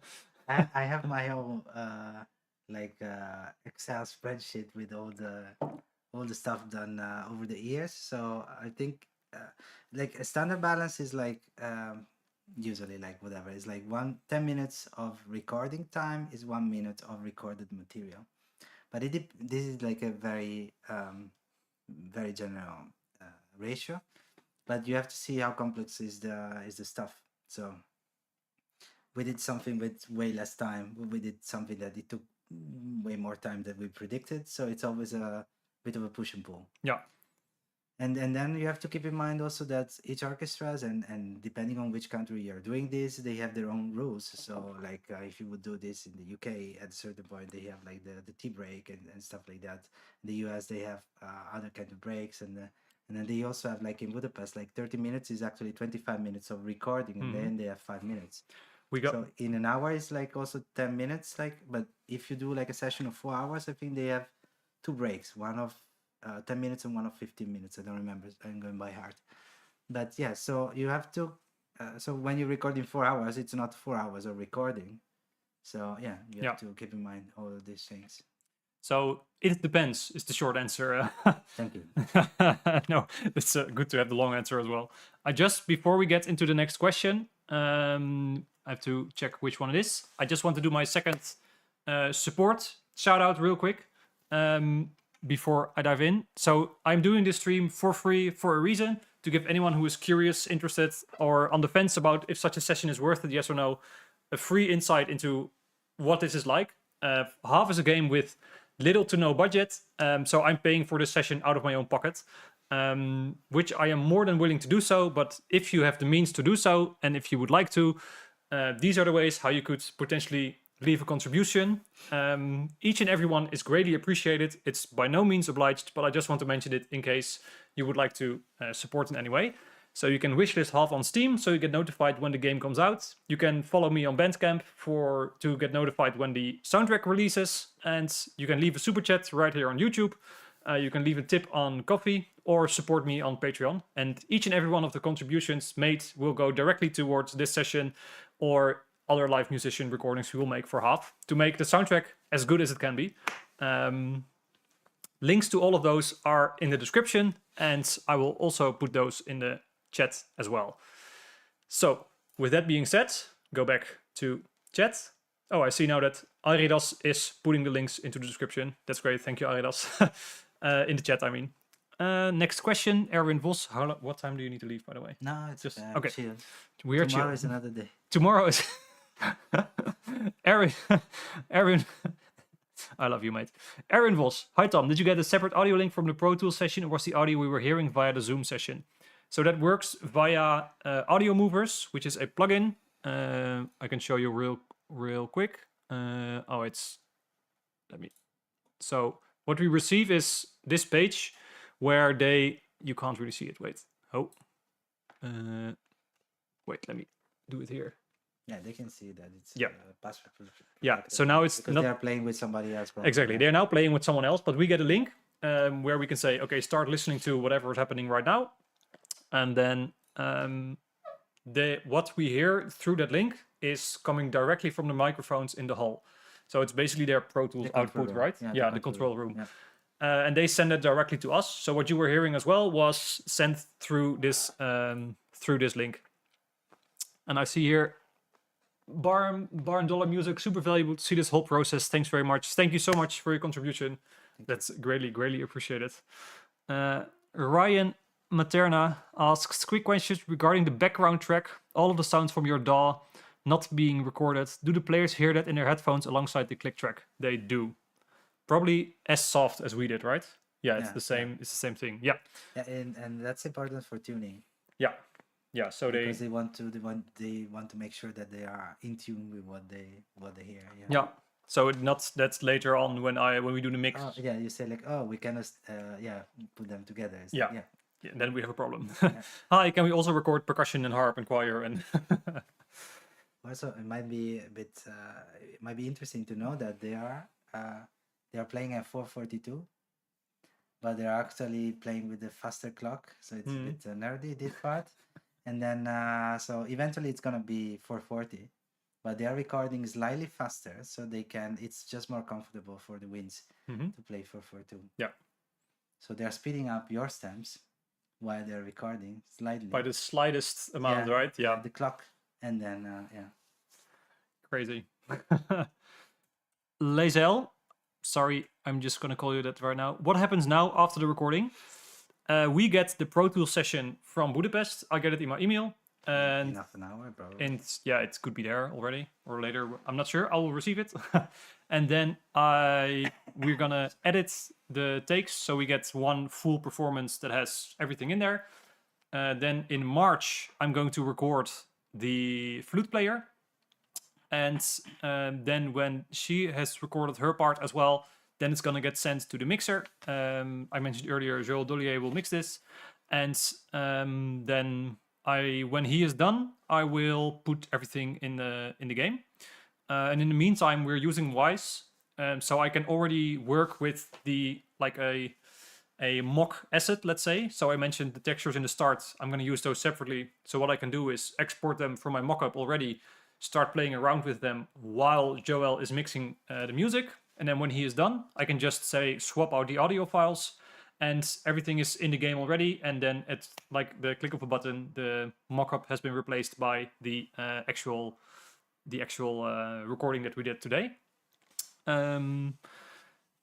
ahead? I have my own Excel spreadsheet with all the stuff done over the years. So I think like a standard balance is like usually like whatever. It's like 10 minutes of recording time is 1 minute of recorded material. But this is like a very very general ratio. But you have to see how complex is the stuff. So we did something with way less time. We did something that it took way more time than we predicted. So it's always a bit of a push and pull. Yeah. And then you have to keep in mind also that each orchestras and depending on which country you're doing this, they have their own rules. So like if you would do this in the UK, at a certain point they have like the tea break and stuff like that. In the US they have other kind of breaks, and then they also have like in Budapest, like 30 minutes is actually 25 minutes of recording, and then they have 5 minutes. So in an hour it's like also 10 minutes, like, but if you do like a session of 4 hours, I think they have 2 breaks, one of 10 minutes and one of 15 minutes. I don't remember, I'm going by heart. But yeah, so you have to so when you record in 4 hours, it's not 4 hours of recording. So yeah, you have to keep in mind all of these things. So it depends is the short answer. Thank you. No, it's good to have the long answer as well. Before we get into the next question, I have to check which one it is. I just want to do my second support shout out real quick before I dive in. So I'm doing this stream for free for a reason, to give anyone who is curious, interested, or on the fence about if such a session is worth it, yes or no, a free insight into what this is like. Halve is a game with little to no budget, so I'm paying for this session out of my own pocket, which I am more than willing to do so. But if you have the means to do so, and if you would like to, these are the ways how you could potentially leave a contribution. Each and every one is greatly appreciated. It's by no means obliged, but I just want to mention it in case you would like to support in any way. So you can wishlist Halve on Steam, so you get notified when the game comes out. You can follow me on Bandcamp to get notified when the soundtrack releases, and you can leave a super chat right here on YouTube. You can leave a tip on Ko-fi or support me on Patreon. And each and every one of the contributions made will go directly towards this session or other live musician recordings we will make for Halve to make the soundtrack as good as it can be. Links to all of those are in the description, and I will also put those in the chat as well. So with that being said, go back to chat. Oh, I see now that Aridas is putting the links into the description. That's great. Thank you, Aridas. In the chat, I mean. Next question, Erwin Vos. What time do you need to leave, by the way? No, it's just okay. okay. Chill. We're Tomorrow chill. is another day. Tomorrow is Aaron, Aaron, I love you, mate. Aaron Vos. Hi, Tom. Did you get a separate audio link from the Pro Tools session, or was the audio we were hearing via the Zoom session? So that works via Audio Movers, which is a plugin. I can show you real quick. So what we receive is this page where you can't really see it. Wait. Wait, let me do it here. Yeah, they can see that it's password protected. Yeah, so now it's because not they are playing with somebody else. Probably. exactly. They're now playing with someone else, but we get a link where we can say, okay, start listening to whatever is happening right now, and then what we hear through that link is coming directly from the microphones in the hall. So it's basically their Pro Tools output, right? Yeah, the control room. Yeah. And they send it directly to us. So what you were hearing as well was sent through this link. And I see here, Barn Dollar Music, super valuable to see this whole process. Thanks very much. Thank you so much for your contribution. That's greatly appreciated. Ryan Materna asks, quick questions regarding the background track. All of the sounds from your DAW not being recorded. Do the players hear that in their headphones alongside the click track? They do. Probably as soft as we did, right? Yeah, it's the same. It's the same thing. Yeah. Yeah, and that's important for tuning. Yeah. Yeah, so because they want to make sure that they are in tune with what they hear. Yeah. So that's later on when we do the mix. Oh, yeah, you say like, oh, we cannot put them together. Yeah, then we have a problem. Hi, can we also record percussion and harp and choir and also it might be a bit it might be interesting to know that they are playing at 442, but they're actually playing with the faster clock, so it's a bit nerdy, this part. And then so eventually it's gonna be 440, but they are recording slightly faster, so it's just more comfortable for the winds to play 442. Yeah. So they're speeding up your stems while they're recording slightly. By the slightest amount, right? Yeah. The clock, and then Crazy. Lazel, sorry, I'm just gonna call you that right now. What happens now after the recording? We get the Pro Tools session from Budapest. I get it in my email. And in half an hour, probably. And yeah, it could be there already or later. I'm not sure. I will receive it. And then we're gonna edit the takes so we get one full performance that has everything in there. Then in March, I'm going to record the flute player. And then when she has recorded her part as well, then it's gonna get sent to the mixer. I mentioned earlier, Joel Dollier will mix this, and then when he is done, I will put everything in the game. And in the meantime, we're using Wise, so I can already work with a mock asset, let's say. So I mentioned the textures in the start. I'm gonna use those separately. So what I can do is export them from my mockup already, start playing around with them while Joel is mixing the music. And then when he is done, I can just say swap out the audio files and everything is in the game already. And then it's like the click of a button, the mockup has been replaced by the actual recording that we did today. And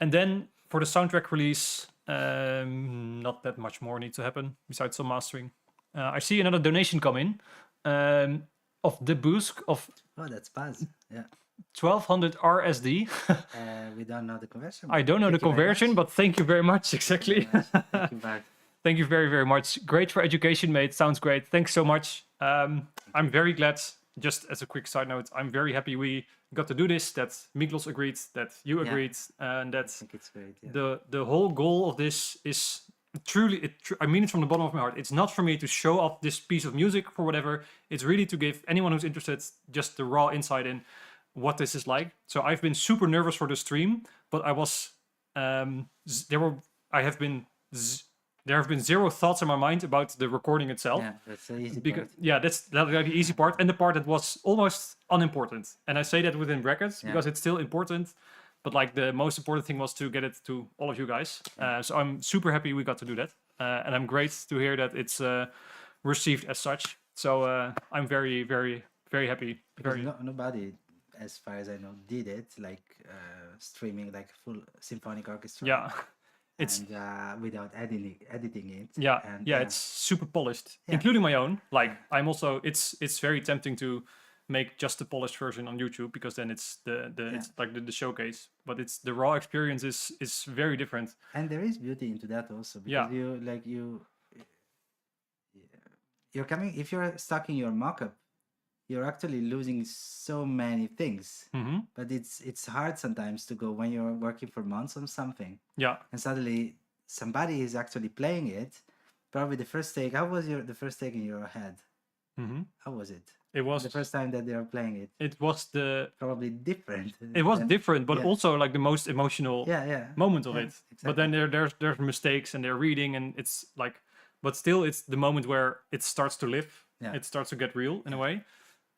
then for the soundtrack release, not that much more needs to happen besides some mastering. I see another donation come in of the Busk of... Oh, that's Paz. Yeah. 1200 RSD. We don't know the conversion. I don't know the conversion, but thank you very much. Exactly. Thank you, Bart. Thank you very, very much. Great for education, mate. Sounds great. Thanks so much. I'm very glad, just as a quick side note, I'm very happy we got to do this, that Miklos agreed, that you agreed, and that I think it's great, yeah. the whole goal of this is truly, I mean it from the bottom of my heart. It's not for me to show off this piece of music for whatever. It's really to give anyone who's interested just the raw insight in what this is like. So I've been super nervous for the stream, but I was there have been zero thoughts in my mind about the recording itself. Yeah, that's the easy part. Yeah, that's the easy part, and the part that was almost unimportant. And I say that within brackets because it's still important, but like the most important thing was to get it to all of you guys. So I'm super happy we got to do that, and I'm great to hear that it's received as such. So I'm very, very, very happy. Nobody, as far as I know, did it like streaming like full symphonic orchestra. Yeah, and without editing it. Yeah, and, it's super polished, including my own. Like I'm also, it's very tempting to make just the polished version on YouTube, because then it's it's like the showcase. But it's the raw experience is very different. And there is beauty into that also, because you're coming, if you're stuck in your mock-up, you're actually losing so many things. But it's hard sometimes to go when you're working for months on something. Yeah. And suddenly somebody is actually playing it. Probably the first take. How was the first take in your head? How was it? It was the first time that they were playing it. It was probably different. It was different, but also like the most emotional moment of it. Exactly. But then there's mistakes and they're reading, and it's like, but still it's the moment where it starts to live. Yeah. It starts to get real in a way.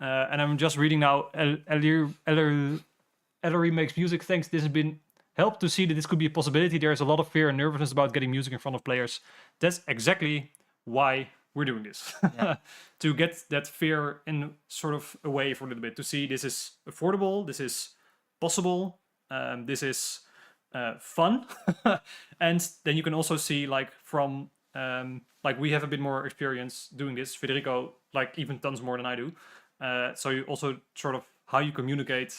And I'm just reading now. Ellery makes music. Thanks. This has been helped to see that this could be a possibility. There's a lot of fear and nervousness about getting music in front of players. That's exactly why we're doing this. To get that fear in sort of away for a little bit, to see this is affordable, this is possible, this is fun. And then you can also see, like, from like, we have a bit more experience doing this, Federico, like, even tons more than I do. So you also sort of how you communicate,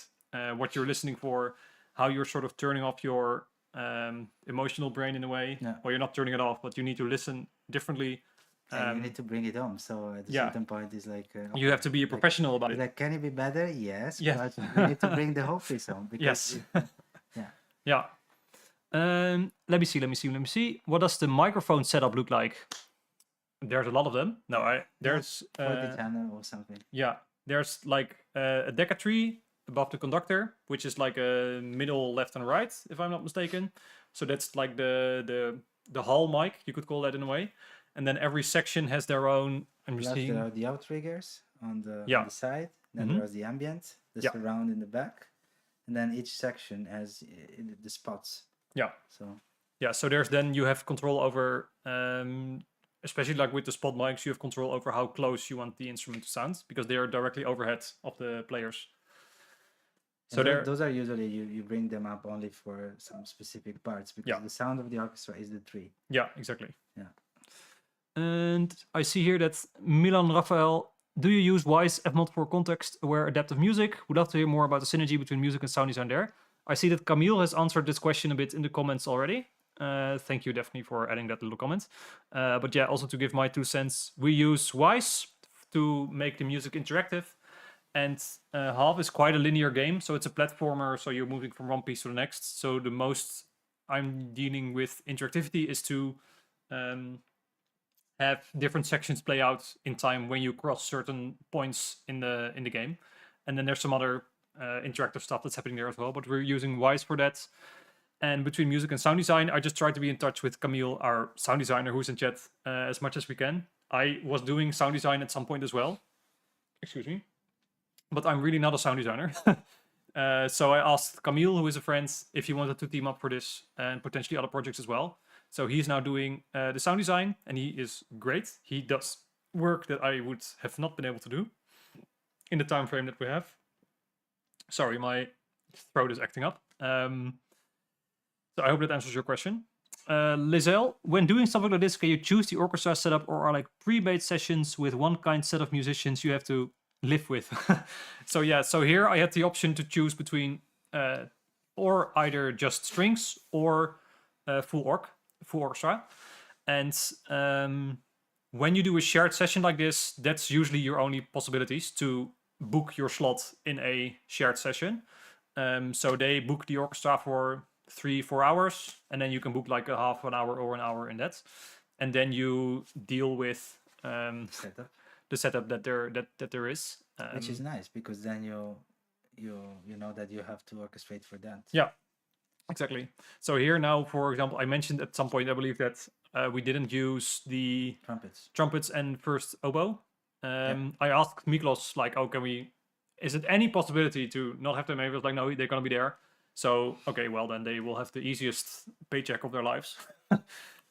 what you're listening for, how you're sort of turning off your emotional brain in a way, or you're not turning it off, but you need to listen differently. And you need to bring it home. So at a certain point, it's like you have to be a professional about it. Like, can it be better? Yes. Yeah. But you need to bring the whole piece home. Because Let me see. What does the microphone setup look like? There's a lot of them. No, there's for the channel or something. Yeah, there's like a deca tree above the conductor, which is like a middle left and right, if I'm not mistaken. So that's like the hall mic, you could call that in a way. And then every section has their own. There are the outriggers on the side. Then there's the ambient, the surround in the back, and then each section has the spots. Yeah. So there's then you have control over, especially like with the spot mics, you have control over how close you want the instrument to sound, because they are directly overhead of the players. So those are usually you bring them up only for some specific parts, because the sound of the orchestra is the tree. Yeah, exactly. Yeah. And I see here that Milan Raphael, do you use Wise F-Mod for context-aware adaptive music? Would love to hear more about the synergy between music and sound design there. I see that Camille has answered this question a bit in the comments already. Thank you, definitely, for adding that little comment. But yeah, also to give my 2 cents, we use Wise to make the music interactive. And Halve is quite a linear game, so it's a platformer, so you're moving from one piece to the next. So the most I'm dealing with interactivity is to have different sections play out in time when you cross certain points in the game. And then there's some other interactive stuff that's happening there as well, but we're using Wise for that. And between music and sound design, I just try to be in touch with Camille, our sound designer, who's in chat, as much as we can. I was doing sound design at some point as well. Excuse me. But I'm really not a sound designer. So I asked Camille, who is a friend, if he wanted to team up for this and potentially other projects as well. So he's now doing the sound design, and he is great. He does work that I would have not been able to do in the time frame that we have. Sorry, my throat is acting up. So I hope that answers your question. Lizelle, when doing something like this, can you choose the orchestra setup, or are like pre-made sessions with one kind set of musicians you have to live with? So yeah, so here I had the option to choose between or either just strings or full orchestra. And when you do a shared session like this, that's usually your only possibilities to book your slot in a shared session. So they book the orchestra for 3-4 hours, and then you can book like a half an hour or an hour in that, and then you deal with the setup that there is, which is nice, because then you know that you have to orchestrate for that. Yeah, exactly. So here now, for example, I mentioned at some point, I believe, that we didn't use the trumpets and first oboe. I asked Miklos, like, oh, is it any possibility to not have them? He was like, no, they're gonna be there. So, okay, well, then they will have the easiest paycheck of their lives.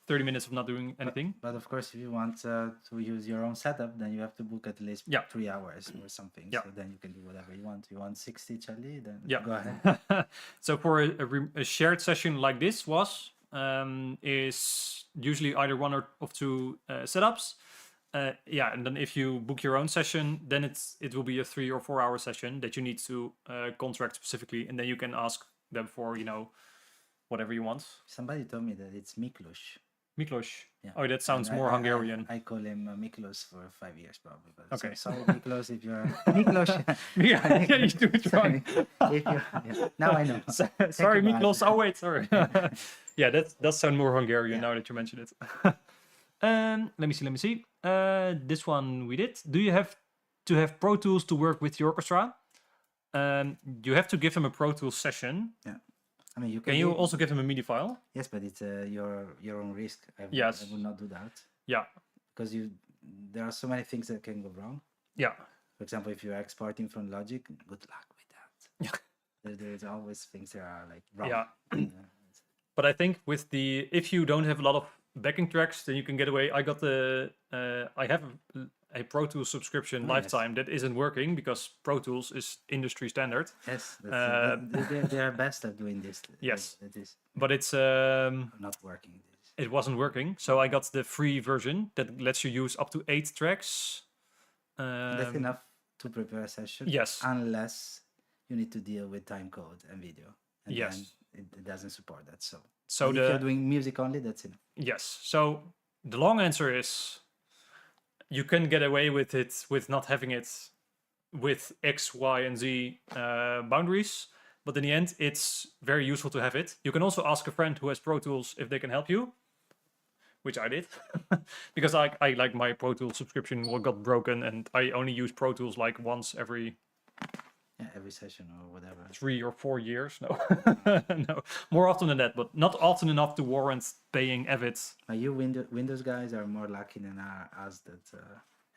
30 minutes of not doing anything. But of course, if you want to use your own setup, then you have to book at least 3 hours or something. Yeah. So then you can do whatever you want. You want 60, Charlie? Then go ahead. So for a shared session like this is usually either one or of two setups. Yeah, and then if you book your own session, then it will be a 3 or 4 hour session that you need to contract specifically, and then you can ask them for whatever you want. Somebody told me that it's Miklos. Miklos. Yeah. Oh, that sounds And more Hungarian. I call him Miklos for 5 years probably. But Okay. So, sorry, Miklos, if you're Miklos. Yeah, you do it wrong. If you're, yeah. Now I know. Sorry, you back. Miklos. Oh wait, sorry. Yeah, that does sound more Hungarian now that you mention it. Let me see. This one we did. Do you have to have Pro Tools to work with the orchestra? You have to give them a Pro Tools session. Yeah. I mean, you Can you also give them a MIDI file? Yes, but it's your own risk. Yes. I would not do that Yeah, because there are so many things that can go wrong. yeah, For example, if you're exporting from Logic, good luck with that. Yeah. There's always things that are like wrong. yeah. But I think with if you don't have a lot of backing tracks, then you can get away. I got I have a Pro Tools subscription Oh, yes. lifetime that isn't working because Pro Tools is industry standard. Yes, they are best at doing this. Yes. It is But it's not working. it wasn't working, so I got the free version that lets you use up to 8 tracks. That's enough to prepare a session. Yes. Unless you need to deal with time code and video. And Yes. then it doesn't support that. So So if you're doing music only, that's enough. Yes. So the long answer is you can get away with it with not having it with X, Y, and Z boundaries. But in the end, it's very useful to have it. You can also ask a friend who has Pro Tools if they can help you, which I did. Because I like my Pro Tools subscription got broken and I only use Pro Tools like once every Every session or whatever. 3 or 4 years. No, no, more often than that, but not often enough to warrant paying Avid. You Windows guys are more lucky than us that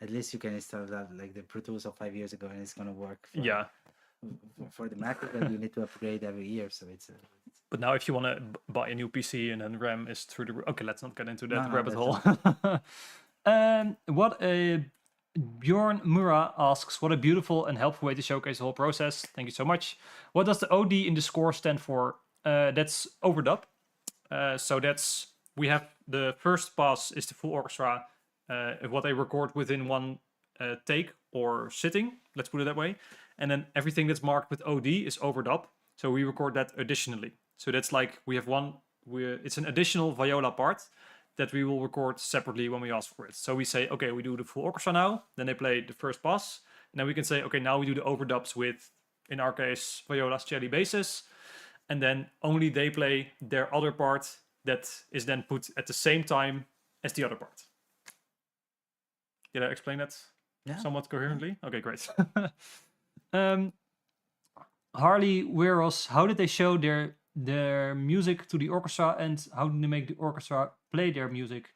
at least you can install that like the Pro Tools of 5 years ago and it's gonna work. For the Mac, but you need to upgrade every year, so it's. But now, if you want to buy a new PC and then RAM is through the okay, let's not get into that No, rabbit that's hole. What a Bjorn Mura asks, what a beautiful and helpful way to showcase the whole process. Thank you so much. What does the OD in the score stand for? That's overdub. So we have the first pass is the full orchestra, what they record within one take or sitting. Let's put it that way. And then everything that's marked with OD is overdub. So we record that additionally. So that's like we have it's an additional viola part that we will record separately when we ask for it. So we say, okay, we do the full orchestra now. Then they play the first pass. And then we can say, okay, now we do the overdubs with, in our case, violas, cello, basses. And then only they play their other part that is then put at the same time as the other part. Did I explain that somewhat coherently? Okay, great. Harley Weros, how did they show their music to the orchestra and how did they make the orchestra play their music?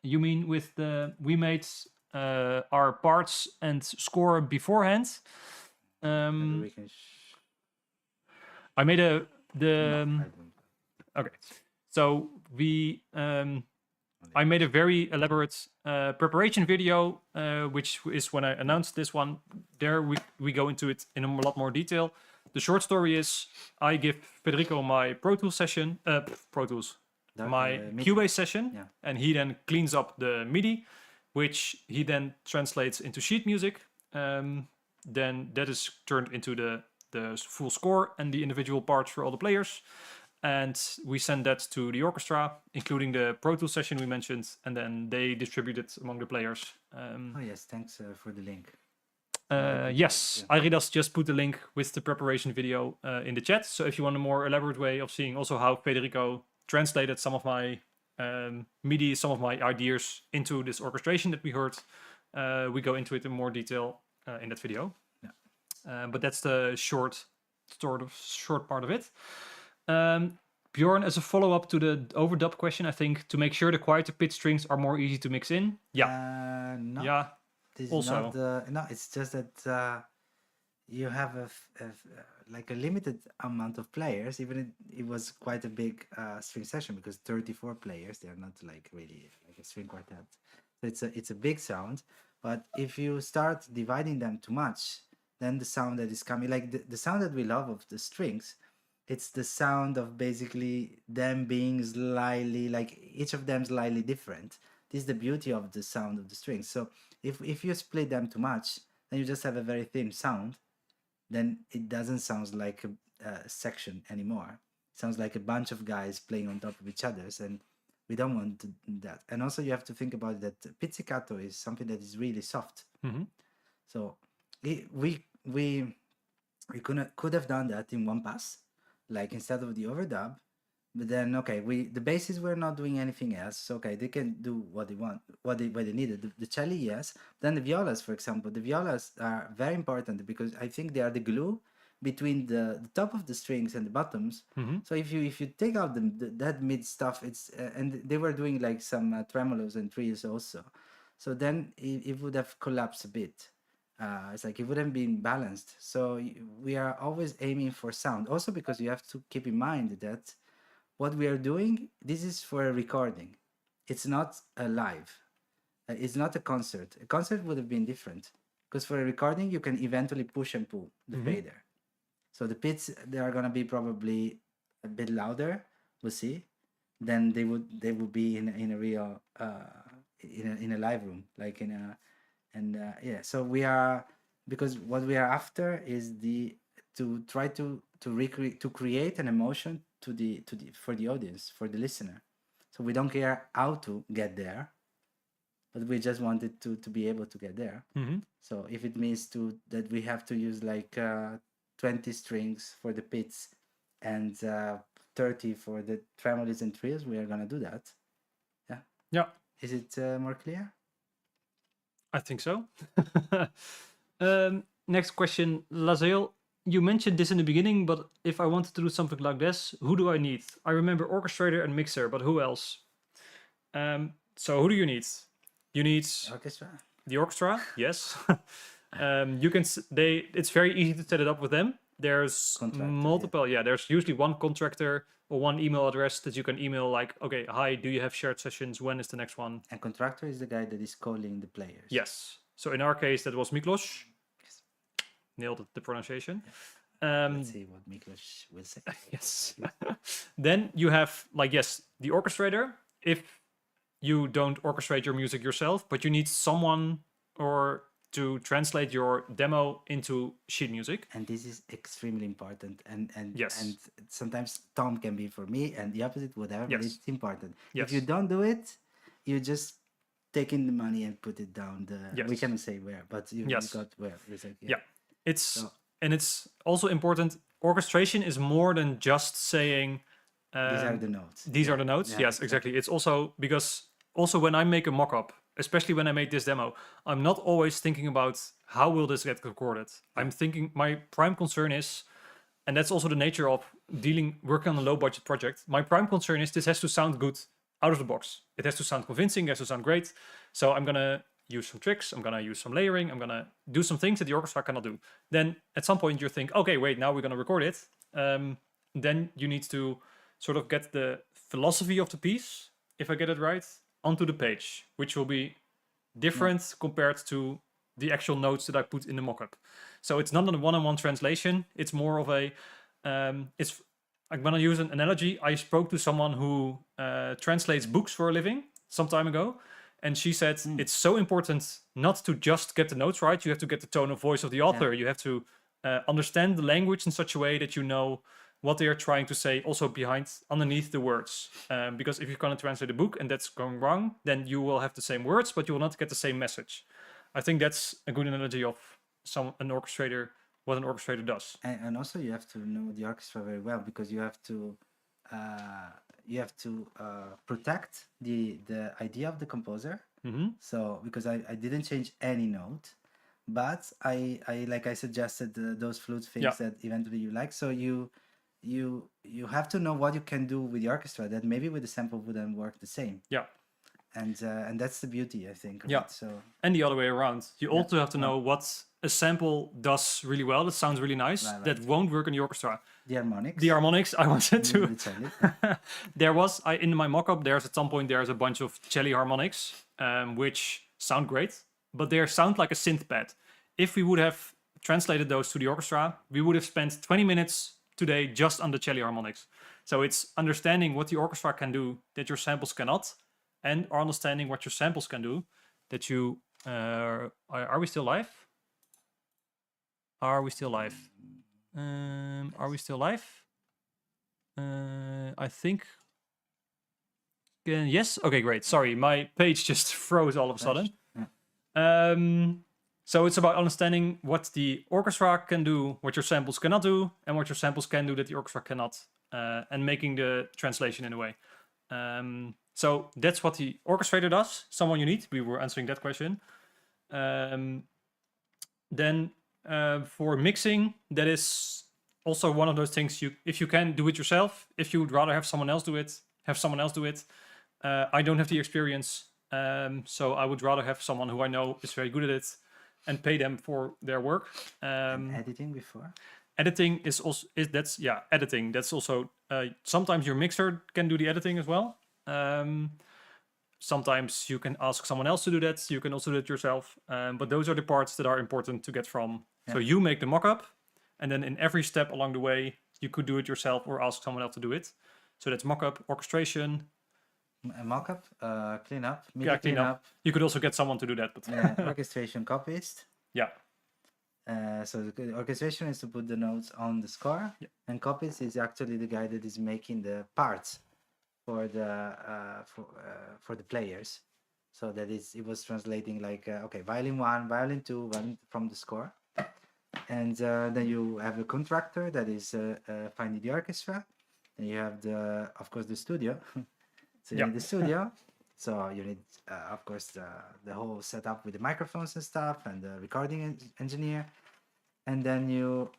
You mean with we made our parts and score beforehand? We can I made I don't. okay. So I made a very elaborate preparation video, which is when I announced this one. There we go into it in a lot more detail. The short story is I give Federico my Pro Tools session, my MIDI. Cubase session, Yeah. and he then cleans up the MIDI, which he then translates into sheet music. Then that is turned into the full score and the individual parts for all the players. And we send that to the orchestra, including the Pro Tools session we mentioned, and then they distribute it among the players. Oh yes, thanks for the link. Yes, Aridas just put the link with the preparation video in the chat. So if you want a more elaborate way of seeing also how Federico translated some of my MIDI, some of my ideas into this orchestration that we heard, we go into it in more detail in that video. Yeah. But that's the short part of it. Bjorn, as a follow-up to the overdub question, I think to make sure the quieter pitch strings are more easy to mix in. Yeah. No. Yeah. This is Also. not no, it's just that you have like a limited amount of players. Even it was quite a big string session because 34 players. They are not like really like a string quartet. So it's a big sound. But if you start dividing them too much, then the sound that is coming, like the sound that we love of the strings, it's the sound of basically them being slightly like each of them slightly different. this is the beauty of the sound of the strings. So if you split them too much, then you just have a very thin sound. Then it doesn't sound like a section anymore. It sounds like a bunch of guys playing on top of each other's, and we don't want to do that. And also you have to think about that pizzicato is something that is really soft. So we could have done that in one pass, like instead of the overdub. But then the basses were not doing anything else. So okay, they can do what they want, what they needed. The cello, yes. Then the violas, for example, the violas are very important because I think they are the glue between the top of the strings and the bottoms. So if you take out that mid stuff, it's and they were doing like some tremolos and trills also. So then it would have collapsed a bit. It's like it wouldn't be balanced. So we are always aiming for sound. Also because you have to keep in mind that what we are doing, this is for a recording. It's not a live. It's not a concert. A concert would have been different because for a recording, you can eventually push and pull the fader. So the pits, they are gonna be probably a bit louder. We'll see. Then they would be in a real in a live room, like in a yeah. So we are, because what we are after is to try to create an emotion for the audience, for the listener. So we don't care how to get there, but we just wanted to be able to get there. So if it means that we have to use like 20 strings for the pits and 30 for the tremolos and trills, we are gonna do that. Yeah. Is it more clear? I think so. Next question, Lazel. You mentioned this in the beginning, but if I wanted to do something like this, who do I need? I remember orchestrator and mixer, but who else? So who do you need? You need Orchestra. the orchestra, yes. It's very easy to set it up with them. There's Contractor, multiple, there's usually one contractor or one email address that you can email like, okay, hi, do you have shared sessions? When is the next one? And contractor is the guy that is calling the players. Yes. So in our case, that was Miklos. Nailed the pronunciation. Let's see what Miklos will say. Yes. Then you have the orchestrator. If you don't orchestrate your music yourself, but you need someone or to translate your demo into sheet music. And this is extremely important. And Yes. and sometimes Tom can be for me and the opposite, whatever, but Yes. it's important. Yes. If you don't do it, you just take in the money and put it down we Yes. cannot say where, but you Yes. got where. It's like, Yeah. It's So- and it's also important. Orchestration is more than just saying these are the notes. these are the notes. Yeah, Yes, exactly. It's also because when I make a mock-up, especially when I make this demo, I'm not always thinking about how will this get recorded. I'm thinking my prime concern is, and that's also the nature of working on a low-budget project. My prime concern is this has to sound good out of the box. It has to sound convincing. It has to sound great. So I'm gonna use some tricks. I'm gonna use some layering. I'm gonna do some things that the orchestra cannot do. Then at some point you think, okay, wait, now we're gonna record it. Then you need to sort of get the philosophy of the piece, if I get it right, onto the page, which will be different compared to the actual notes that I put in the mockup. So it's not a one-on-one translation. It's more of a, I'm gonna use an analogy. I spoke to someone who translates books for a living some time ago, and she said it's so important not to just get the notes right. You have to get the tone of voice of the author. You have to understand the language in such a way that you know what they are trying to say also underneath the words. Because if you're going to translate a book and that's going wrong, then you will have the same words, but you will not get the same message. I think that's a good analogy of what an orchestrator does. And also you have to know the orchestra very well, because you have to protect the idea of the composer. So because I didn't change any note, but I like I suggested those flute things that eventually you like. So you have to know what you can do with the orchestra that maybe with the sample wouldn't work the same. And that's the beauty, I think, of it. So and the other way around, you also have to know what a sample does really well, that sounds really nice, that won't work in the orchestra. The harmonics I wanted to the cello. in my mock-up, at some point there's a bunch of cello harmonics, which sound great, but they sound like a synth pad. If we would have translated those to the orchestra, we would have spent 20 minutes today just on the cello harmonics. So it's understanding what the orchestra can do that your samples cannot, and are understanding what your samples can do. That you are we still live? Are we still live? Are we still live? I think. Yes. Okay, great. Sorry, my page just froze all of a sudden. So it's about understanding what the orchestra can do, what your samples cannot do, and what your samples can do that the orchestra cannot, and making the translation in a way. So that's what the orchestrator does. Someone you need. We were answering that question. Then for mixing, that is also one of those things. If you can do it yourself, if you would rather have someone else do it, have someone else do it. I don't have the experience, so I would rather have someone who I know is very good at it, and pay them for their work. And editing before. Editing is also editing. That's also sometimes your mixer can do the editing as well. Sometimes you can ask someone else to do that. You can also do it yourself. But those are the parts that are important to get from. Yeah. So you make the mock-up, and then in every step along the way, you could do it yourself or ask someone else to do it. So that's mock-up, orchestration. Mock-up, clean-up, clean-up. You could also get someone to do that. But orchestration, copyist. Yeah. So the orchestration is to put the notes on the score, and copyist is actually the guy that is making the parts for the players. So that is, it was translating like okay, violin 1, violin 2, violin from the score, and then you have a contractor that is finding the orchestra, and you have of course the studio. So you need the studio. So you need, of course, the whole setup with the microphones and stuff, and the recording engineer. And then you,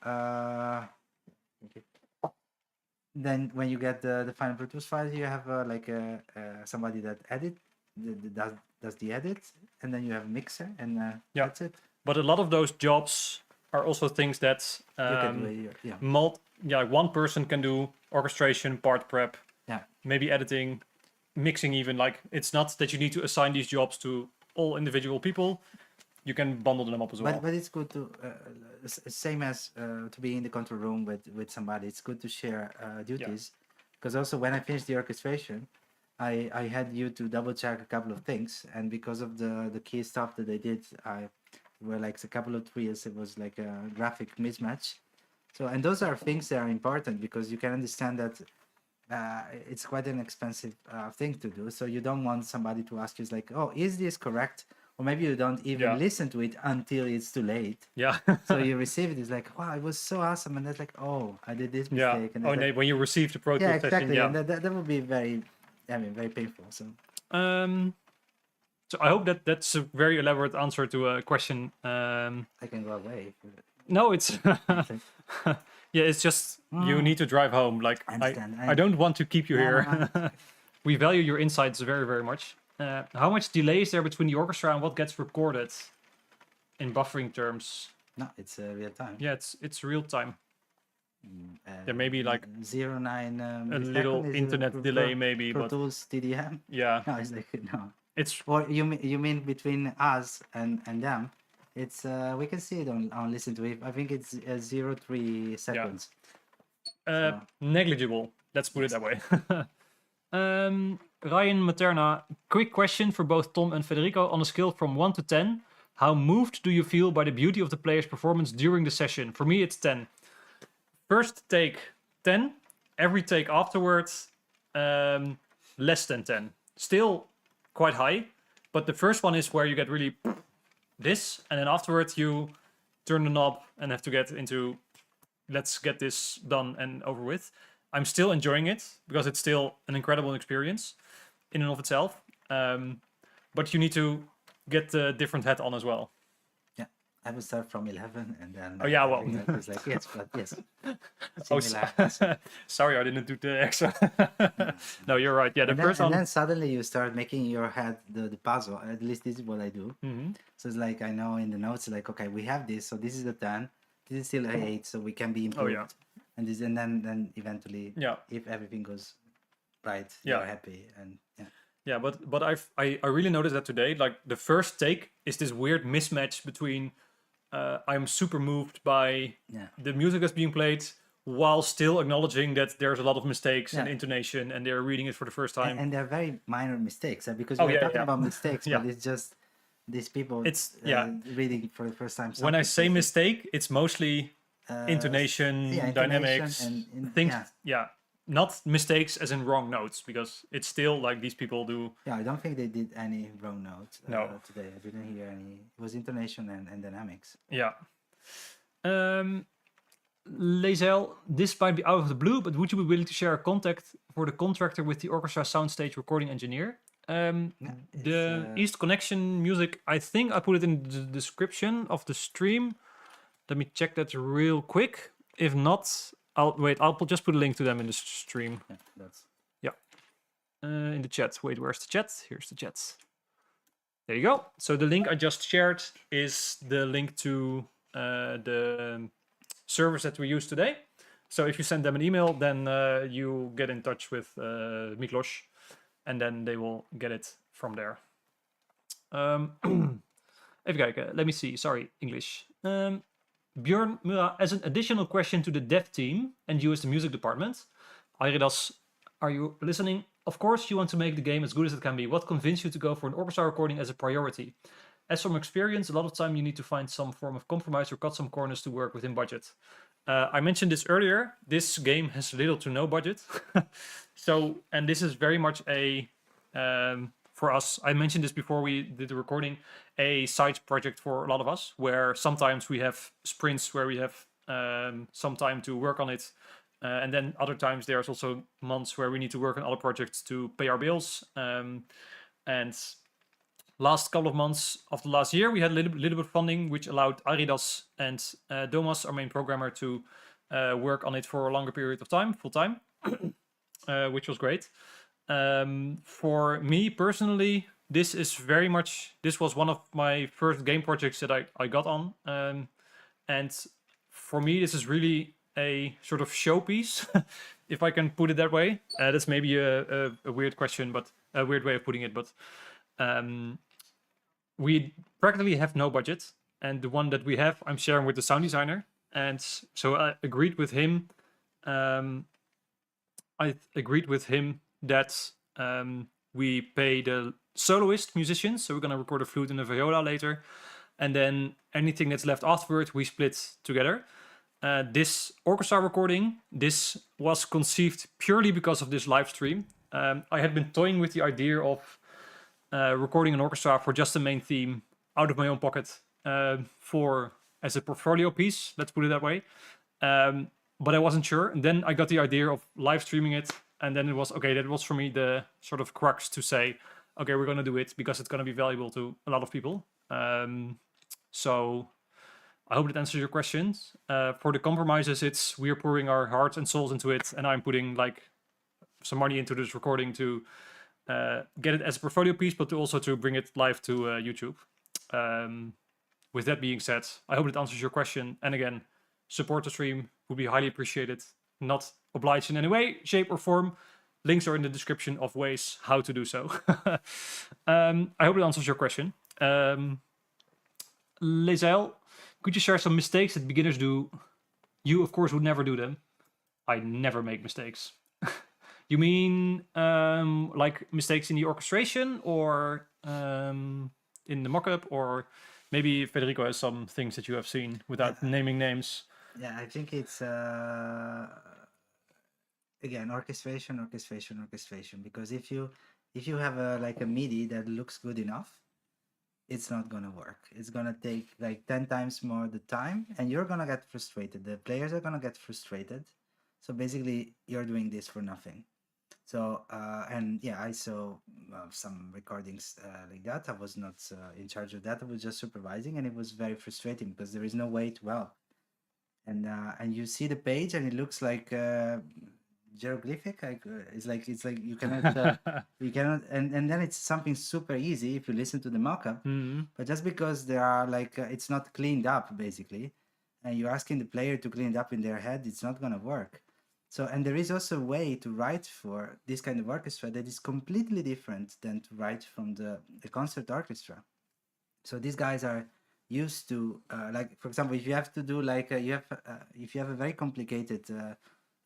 then when you get the final Pro Tools file, you have somebody that does the edit, and then you have a mixer, and that's it. But a lot of those jobs are also things that one person can do: orchestration, part prep, maybe editing. Mixing even, like, it's not that you need to assign these jobs to all individual people. You can bundle them up as well. But it's good to same as to be in the control room with somebody. It's good to share duties, because also when I finished the orchestration, I had you to double check a couple of things, and because of the key stuff that I did, I were like a couple of trios. It was like a graphic mismatch. So, and those are things that are important, because you can understand that it's quite an expensive thing to do. So you don't want somebody to ask you, like, oh, is this correct? Or maybe you don't even listen to it until it's too late. Yeah. So you receive it, it's like, wow, it was so awesome. And that's like, oh, I did this mistake. And like, when you receive the Pro Tools exactly. session. And that would be very painful. So so I hope that's a very elaborate answer to a question. I can go away. No, it's... Yeah, it's just you need to drive home. Like, I don't want to keep you here. We value your insights very, very much. How much delay is there between the orchestra and what gets recorded in buffering terms? No, it's real time. Yeah, it's real time. There may be like 0.9 a little internet delay, maybe. Pro Tools TDM. Yeah. No, it's like no. It's or you mean between us and them? It's we can see it on listen to it. I think it's 0.3 seconds. So. Negligible. Let's put it that way. Ryan Materna, quick question for both Tom and Federico. On a scale from 1 to 10, how moved do you feel by the beauty of the player's performance during the session? For me, it's 10. First take, 10. Every take afterwards, less than 10. Still quite high, but the first one is where you get really this, and then afterwards you turn the knob and have to get into, let's get this done and over with. I'm still enjoying it because it's still an incredible experience in and of itself. But you need to get the different hat on as well. Yeah, I will start from 11 and then. Oh yeah, well. I was like, yes, but yes. Oh, sorry, I didn't do the extra. No, you're right. Yeah, the first one. And then suddenly you start making your head the puzzle. At least this is what I do. Mm-hmm. So it's like I know in the notes, like, okay, we have this, so this is the 10. This is still a 8, so we can be improved. Oh yeah. And this, and then eventually, if everything goes right, you're happy, and yeah. But I really noticed that today. Like the first take is this weird mismatch between I'm super moved by the music that's being played, while still acknowledging that there's a lot of mistakes in Yeah. intonation, and they're reading it for the first time. And they're very minor mistakes, because Oh, we're yeah, talking yeah. about mistakes, Yeah. but it's just these people It's yeah. reading for the first time. When I something, say so mistake, it's mostly intonation, yeah, dynamics, and things. yeah. Yeah, not mistakes as in wrong notes, because it's still like these people do. Yeah, I don't think they did any wrong notes No. today. I didn't hear any. It was intonation and dynamics. Yeah. Lazel, this might be out of the blue, but would you be willing to share a contact for the contractor with the orchestra soundstage recording engineer? The East Connection music, I think I put it in the description of the stream. Let me check that real quick. If not, I'll just put a link to them in the stream. Yeah, that's In the chat. Wait, where's the chat? Here's the chat. There you go. So the link I just shared is the link to the servers that we use today. So if you send them an email, then you get in touch with Miklos, and then they will get it from there. Even kijken. Let me see. Sorry, English. Björn Mura, as an additional question to the dev team and you as the music department, Aridas, are you listening? Of course, you want to make the game as good as it can be. What convinced you to go for an orchestra recording as a priority? As from experience, a lot of time you need to find some form of compromise or cut some corners to work within budget. I mentioned this earlier. This game has little to no budget. And this is very much for us, I mentioned this before we did the recording, a side project for a lot of us, where sometimes we have sprints where we have some time to work on it. And then other times there's also months where we need to work on other projects to pay our bills. And last couple of months of the last year, we had a little bit of funding, which allowed Aridas and Domas, our main programmer, to work on it for a longer period of time, full time, which was great. For me personally, this was one of my first game projects that I got on. And for me, this is really a sort of showpiece, if I can put it that way. That's maybe a weird question, but a weird way of putting it. But we practically have no budget, and the one that we have, I'm sharing with the sound designer. And so I agreed with him. That we pay the soloist musicians, so we're gonna record a flute and a viola later, and then anything that's left afterward we split together. This orchestra recording, this was conceived purely because of this live stream. I had been toying with the idea of recording an orchestra for just the main theme out of my own pocket as a portfolio piece, let's put it that way. But I wasn't sure, and then I got the idea of live streaming it. And then it was, okay, that was for me the sort of crux to say, okay, we're going to do it because it's going to be valuable to a lot of people. So I hope that answers your questions. For the compromises, we're pouring our hearts and souls into it. And I'm putting like some money into this recording to get it as a portfolio piece, but also to bring it live to YouTube. With that being said, I hope it answers your question. And again, support the stream would be highly appreciated. Not obliged in any way, shape, or form. Links are in the description of ways how to do so. I hope it answers your question. Lazel, could you share some mistakes that beginners do? You, of course, would never do them. I never make mistakes. You mean like mistakes in the orchestration or in the mock-up? Or maybe Federico has some things that you have seen without naming names. Yeah, I think it's again orchestration. Because if you have a MIDI that looks good enough, it's not gonna work. It's gonna take like 10 times more the time, and you're gonna get frustrated. The players are gonna get frustrated. So basically, you're doing this for nothing. So and yeah, I saw some recordings like that. I was not in charge of that. I was just supervising, and it was very frustrating because there is no way to help. And you see the page, and it looks like hieroglyphic. It's like you cannot and then it's something super easy if you listen to the mock-up. Mm-hmm. But just because there are like it's not cleaned up basically, and you're asking the player to clean it up in their head, it's not gonna work. So, and there is also a way to write for this kind of orchestra that is completely different than to write from the concert orchestra. So these guys are used to like, for example, if you have to do like if you have a very complicated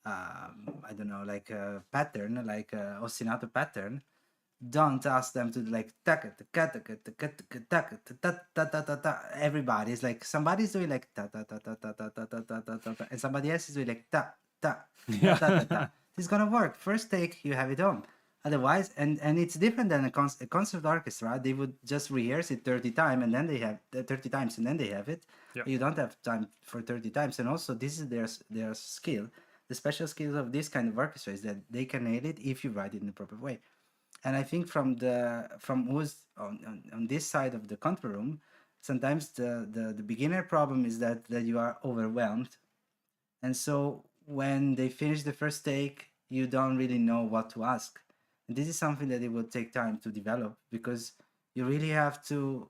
I don't know, like a pattern, like a ostinato pattern, don't ask them to do like everybody is like, somebody's doing like ta ta ta ta ta ta ta ta ta ta ta, and somebody else is doing like ta ta ta ta ta. It's gonna work. First take, you have it on. Otherwise, and it's different than a concert orchestra. They would just rehearse it 30 times and then they have 30 times and then they have it. Yeah. You don't have time for 30 times. And also, this is their skill. The special skills of this kind of orchestra is that they can nail it if you write it in the proper way. And I think from who's on this side of the control room, sometimes the beginner problem is that you are overwhelmed, and so when they finish the first take, you don't really know what to ask. And this is something that it will take time to develop, because you really have to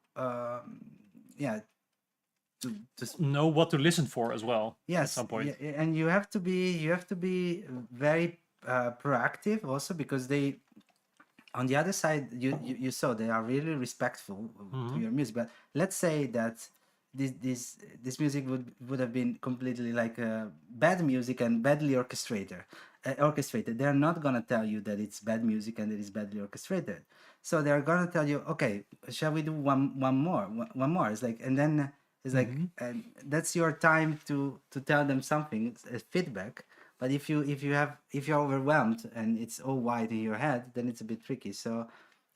know what to listen for as well. Yes, at some point. yeah, and you have to be very proactive also, because they, on the other side, you saw they are really respectful to your music. But let's say that this music would have been completely like bad music and badly orchestrated. They're not gonna tell you that it's bad music and that it's badly orchestrated. So they're gonna tell you, okay, shall we do one more? It's like, and then it's like, and that's your time to tell them something, feedback. But if you're overwhelmed and it's all white in your head, then it's a bit tricky. So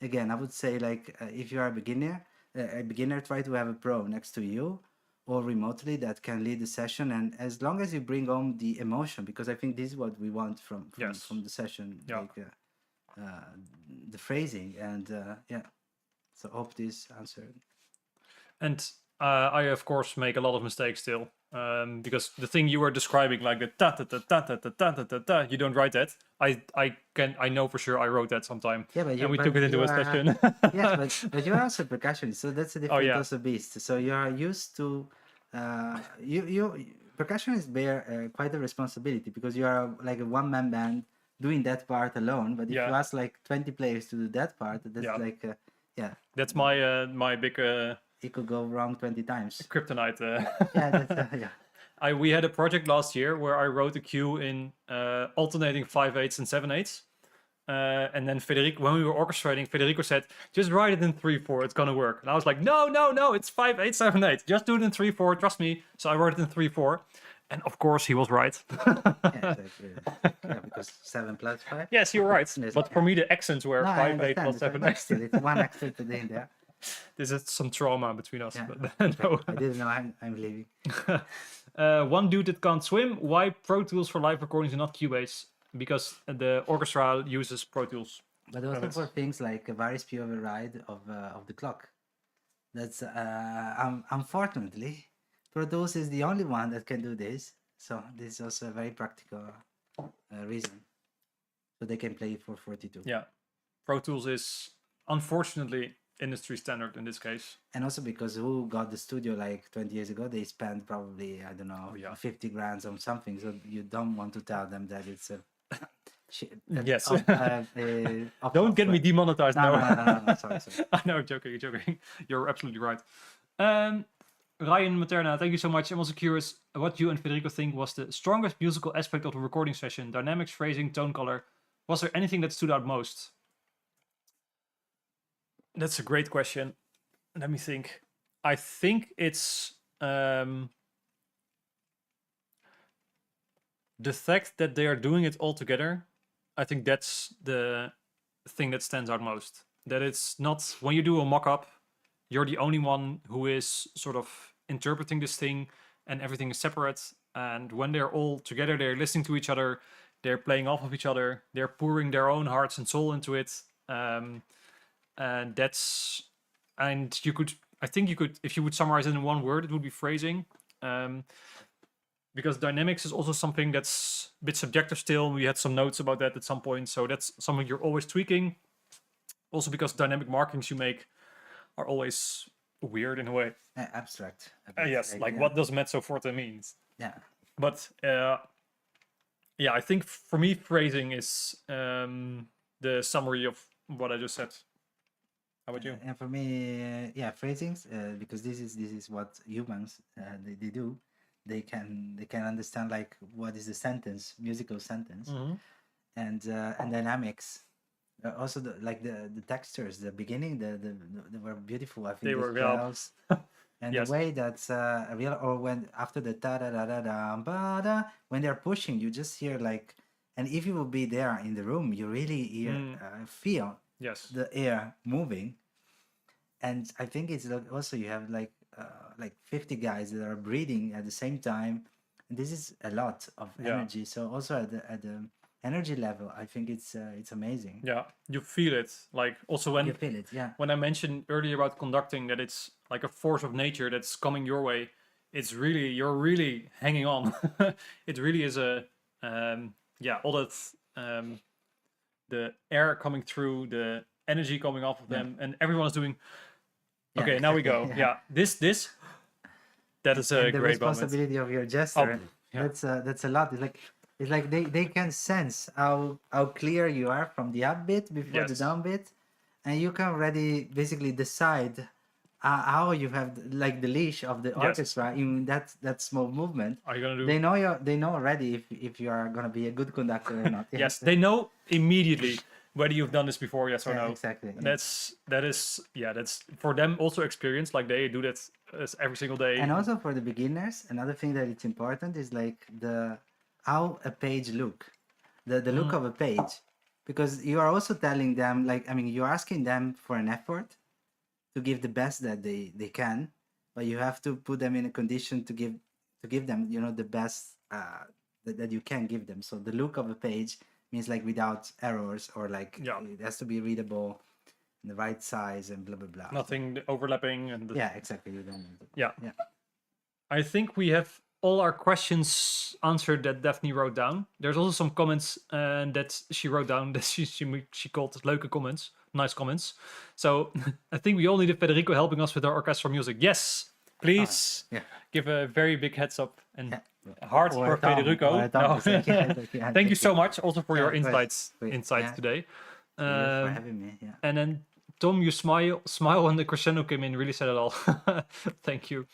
again, I would say, like, if you are a beginner, try to have a pro next to you or remotely that can lead the session. And as long as you bring home the emotion, because I think this is what we want from the session, like the phrasing, and yeah. So hope this answered. And I of course make a lot of mistakes still. Because the thing you were describing, like the ta ta ta ta ta ta ta ta ta ta, you don't write that. I know for sure I wrote that sometime. Yeah, but we took it into a session. Yes, but you're also a percussionist, so that's a different also beast. So you are used to you percussionists bear quite a responsibility, because you are like a one-man band doing that part alone. But if you ask like 20 players to do that part, that's like that's my my big it could go wrong 20 times. Kryptonite. Yeah. We had a project last year where I wrote a cue in alternating 5/8 and 7/8. And then Federico, when we were orchestrating, Federico said, just write it in 3/4, it's gonna work. And I was like, no, it's 5/8, 7/8. Just do it in 3/4, trust me. So I wrote it in 3/4. And of course he was right. Because 7 plus 5. Yes, you're right. But for me the accents were 5/8 plus 7/8. Still, it's one accent today in there. This is some trauma between us. Yeah. But no. I didn't know I'm leaving. One dude that can't swim. Why Pro Tools for live recordings and not Cubase? Because the orchestra uses Pro Tools. But also for things like a very speed override of the clock. That's unfortunately, Pro Tools is the only one that can do this. So this is also a very practical reason. So they can play it for 42. Yeah, Pro Tools is unfortunately industry standard in this case. And also because who got the studio like 20 years ago, they spent probably, I don't know, 50 grand on something. So you don't want to tell them that it's a yes. Don't get me demonetized now. No, sorry. No, joking. You're absolutely right. Ryan Materna, thank you so much. I'm also curious what you and Federico think was the strongest musical aspect of the recording session. Dynamics, phrasing, tone color. Was there anything that stood out most? That's a great question. Let me think. I think it's the fact that they are doing it all together. I think that's the thing that stands out most. That it's not, when you do a mock-up, you're the only one who is sort of interpreting this thing and everything is separate. And when they're all together, they're listening to each other, they're playing off of each other, they're pouring their own hearts and soul into it. And you could, I think you could, if you would summarize it in one word, it would be phrasing. Because dynamics is also something that's a bit subjective still. We had some notes about that at some point. So that's something you're always tweaking. Also because dynamic markings you make are always weird in a way. Abstract. Yes, like what does mezzo forte means. Yeah. But yeah, I think for me phrasing is the summary of what I just said. How about you? And for me, yeah, phrasings, because this is what humans they do. They can understand like what is the sentence, musical sentence, and dynamics. Also, the textures, the beginning, they were beautiful. I think They the were, yeah. spells and Yes. the way that's real, or when after the da da da da da ba da, when they're pushing, you just hear like, and if you will be there in the room, you really hear, feel Yes. the air moving. And I think it's like also you have like 50 guys that are breathing at the same time. And this is a lot of Yeah. energy. So also at the energy level, I think it's amazing. Yeah, you feel it. Like also You feel it, yeah. when I mentioned earlier about conducting that it's like a force of nature that's coming your way, it's really, you're really hanging on. It really is a all that the air coming through, the energy coming off of them, and everyone is doing. Yeah, Okay, now we go. exactly, Yeah, this that is a And the great moment. responsibility of your gesture, yeah. that's a lot. It's like they can sense how clear you are from the up bit before the Yes. down bit, and you can already basically decide how you have like the leash of the orchestra in that small movement. Are you gonna do? They know already if you are gonna be a good conductor or not. Yes, they know immediately whether you've done this before, yes or Yeah, no. exactly, And yeah. that's for them also experience. Like they do that every single day. And also for the beginners, another thing that it's important is like how a page look, the look of a page, because you are also telling them like, I mean, you're asking them for an effort to give the best that they can, but you have to put them in a condition to give them, you know, the best that you can give them. So the look of a page means like without errors, or like it has to be readable in the right size and blah blah blah. Nothing overlapping and Yeah, exactly. You don't need to. yeah. Yeah. I think we have all our questions answered that Daphne wrote down. There's also some comments that she wrote down that she called leuke comments, nice comments. So I think we all needed Federico helping us with our orchestral music. Yes, please give a very big heads up and heart Or for a thumb, Federico. or a thumb No. to say, yeah, Thank you so much also for your of course. insights today. Thank you for having me. Yeah. And then Tom, you smile when the crescendo came in. Really said it all. Thank you.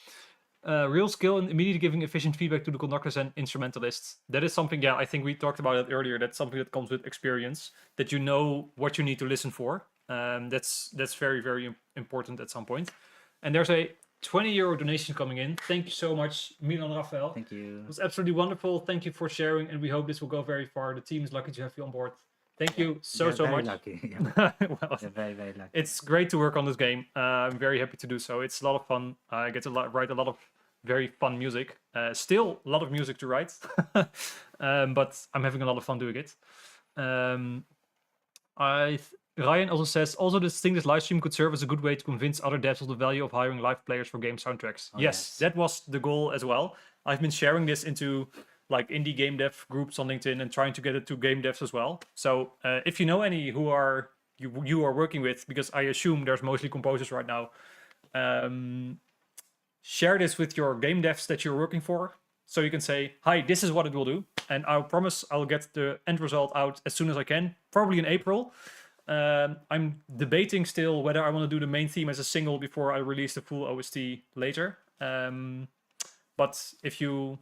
Real skill and immediately giving efficient feedback to the conductors and instrumentalists. That is something, yeah, I think we talked about it earlier. That's something that comes with experience, that you know what you need to listen for. That's very, very important at some point. And there's a 20 euro donation coming in. Thank you so much, Milan Rafael. Thank you. It was absolutely wonderful. Thank you for sharing, and we hope this will go very far. The team is lucky to have you on board. Thank you so They're very much. lucky. Yeah. Well, They're very, very lucky. it's great to work on this game. I'm very happy to do so. It's a lot of fun. I get to write a lot of very fun music. Still a lot of music to write, but I'm having a lot of fun doing it. Ryan also says, also this live stream could serve as a good way to convince other devs of the value of hiring live players for game soundtracks. Yes, that was the goal as well. I've been sharing this into like indie game dev groups on LinkedIn and trying to get it to game devs as well. So if you know any who are you are working with, because I assume there's mostly composers right now, share this with your game devs that you're working for, so you can say, hi, this is what it will do, and I promise I'll get the end result out as soon as I can, probably in April. I'm debating still whether I want to do the main theme as a single before I release the full OST later. But if you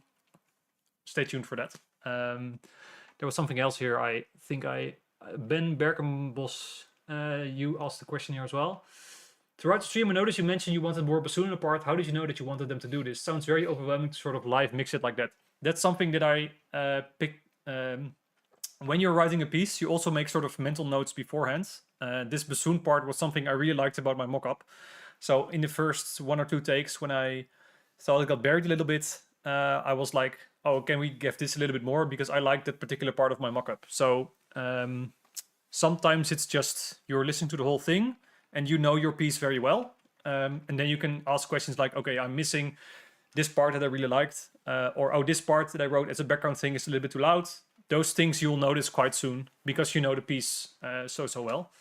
stay tuned for that. There was something else here. I think Ben Berkenbos, you asked the question here as well. Throughout the stream, I noticed you mentioned you wanted more bassoon in the part. How did you know that you wanted them to do this? Sounds very overwhelming to sort of live mix it like that. That's something that I pick. When you're writing a piece, you also make sort of mental notes beforehand. This bassoon part was something I really liked about my mock-up. So in the first 1 or 2 takes, when I thought it got buried a little bit, I was like, oh, can we give this a little bit more? Because I like that particular part of my mock-up. So sometimes it's just you're listening to the whole thing and you know your piece very well. And then you can ask questions like, okay, I'm missing this part that I really liked. Or, oh, this part that I wrote as a background thing is a little bit too loud. Those things you'll notice quite soon because you know the piece so well.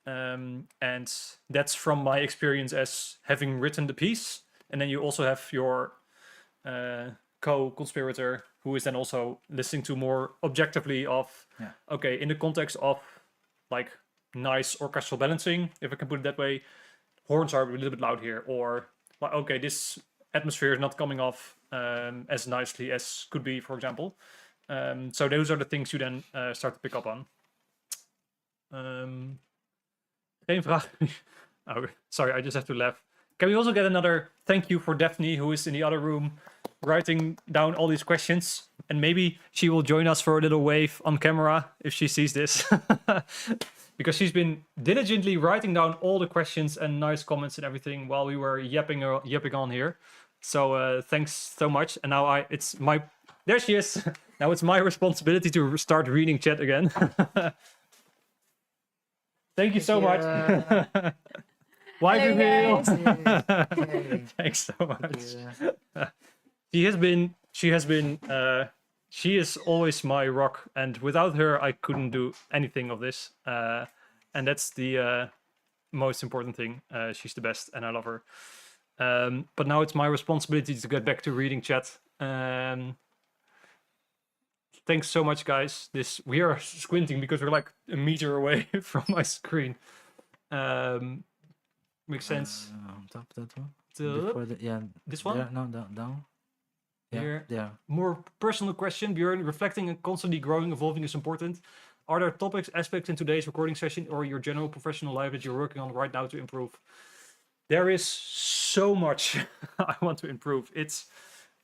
And that's from my experience as having written the piece. And then you also have your co-conspirator who is then also listening to more objectively of, okay, in the context of like nice orchestral balancing, if I can put it that way. Horns are a little bit loud here, or like, okay, this atmosphere is not coming off as nicely as could be, for example. So those are the things you then start to pick up on. Geen vraag. Oh, sorry, I just have to laugh. Can we also get another thank you for Daphne, who is in the other room, writing down all these questions? And maybe she will join us for a little wave on camera if she sees this. Because she's been diligently writing down all the questions and nice comments and everything while we were yapping on here. So thanks so much. And now there she is. Now it's my responsibility to start reading chat again. Thank you so much. Why do you? Thanks so much. She is always my rock, and without her, I couldn't do anything of this. And that's the most important thing. She's the best, and I love her. But now it's my responsibility to get back to reading chat. Thanks so much, guys. We are squinting because we're like a meter away from my screen. Makes sense. On top that one. Before this one? Yeah, no, down. Yeah, Here. yeah. More personal question, Björn. Reflecting and constantly growing, evolving is important. Are there topics, aspects in today's recording session or your general professional life that you're working on right now to improve? There is so much I want to improve.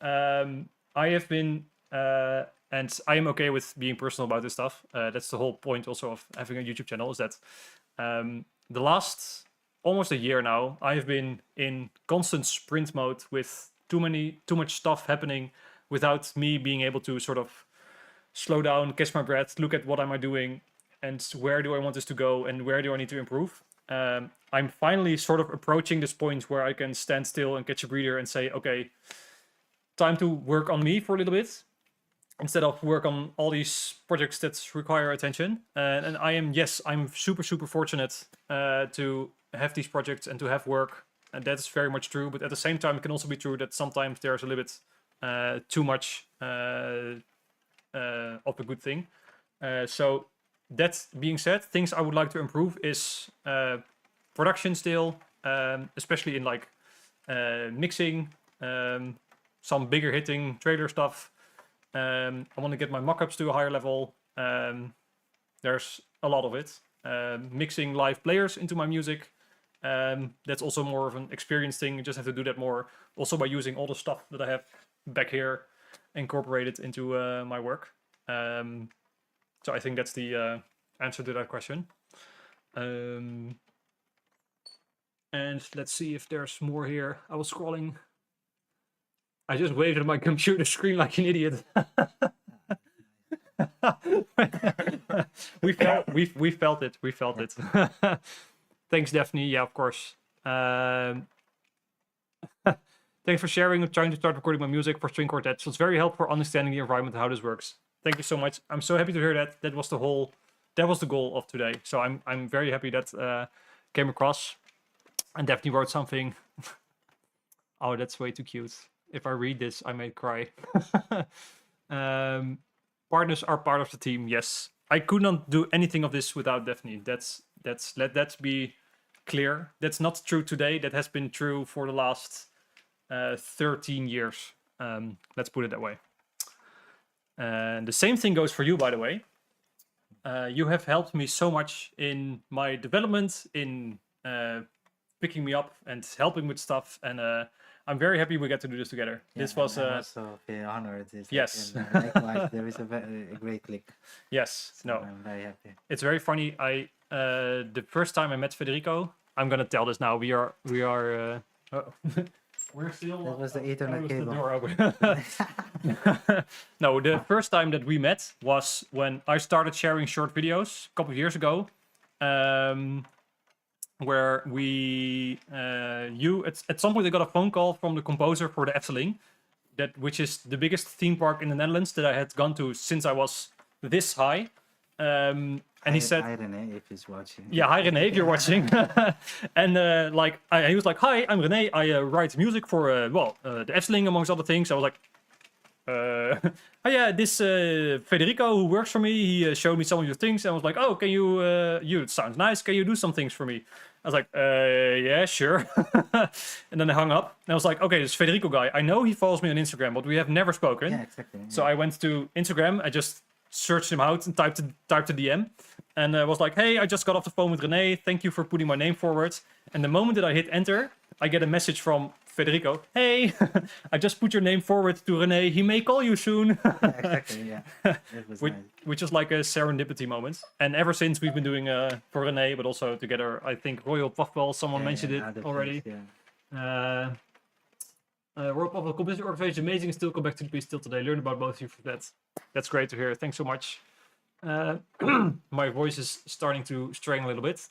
I have been, and I am okay with being personal about this stuff. That's the whole point also of having a YouTube channel, is that the last almost a year now, I have been in constant sprint mode with too much stuff happening without me being able to sort of slow down, catch my breath, look at what am I doing and where do I want this to go and where do I need to improve. I'm finally sort of approaching this point where I can stand still and catch a breather and say, okay, time to work on me for a little bit instead of work on all these projects that require attention. And I'm super, super fortunate to have these projects and to have work. And that is very much true. But at the same time, it can also be true that sometimes there's a little bit too much of a good thing. So that being said, things I would like to improve is production still, especially in like mixing, some bigger hitting trailer stuff. I want to get my mock-ups to a higher level. There's a lot of it. Mixing live players into my music. That's also more of an experience thing. You just have to do that more. Also by using all the stuff that I have back here incorporated into my work. So I think that's the answer to that question. And let's see if there's more here. I was scrolling. I just waved at my computer screen like an idiot. we felt it. We felt it. Thanks, Daphne. Yeah, of course. Thanks for sharing. I'm trying to start recording my music for string quartet. So it's very helpful for understanding the environment, how this works. Thank you so much. I'm so happy to hear that. That was the goal of today. So I'm very happy that came across. And Daphne wrote something. Oh, that's way too cute. If I read this, I may cry. Partners are part of the team. Yes, I could not do anything of this without Daphne. Let that be clear. That's not true today. That has been true for the last 13 years. Let's put it that way. And the same thing goes for you, by the way. You have helped me so much in my development, in picking me up and helping with stuff. And I'm very happy we get to do this together. Yeah, this was I'm also very honored. Yes. Likewise, there is a great click. Yes. So No. I'm very happy. It's very funny. The first time I met Federico, I'm gonna tell this now. We are. We're still. That was the Ethernet the cable. door open. No, the first time that we met was when I started sharing short videos a couple of years ago, where we at some point I got a phone call from the composer for the Efteling, which is the biggest theme park in the Netherlands that I had gone to since I was this high. And he said, "Hi René, if he's watching." Yeah, hi René, if you're watching. And he was like, "Hi, I'm René. I write music for the Efteling, amongst other things." I was like, oh yeah, this Federico who works for me, he showed me some of your things and was like, oh, can you, it sounds nice, can you do some things for me? I was like, yeah, sure. And then I hung up and I was like, okay, this Federico guy, I know he follows me on Instagram, but we have never spoken. Yeah, exactly. So I went to Instagram, I just searched him out and typed a DM. And I was like, hey, I just got off the phone with René. Thank you for putting my name forward. And the moment that I hit enter, I get a message from Federico. Hey, I just put your name forward to René. He may call you soon. Yeah, exactly, yeah. It was nice. Which is like a serendipity moment. And ever since we've been doing for René, but also together, I think Royal Puffball, someone mentioned it already. Place, yeah. Royal Puffball Composition Organization, amazing, still come back to the piece still today. Learn about both of you for that. That's great to hear. Thanks so much. My voice is starting to strain a little bit.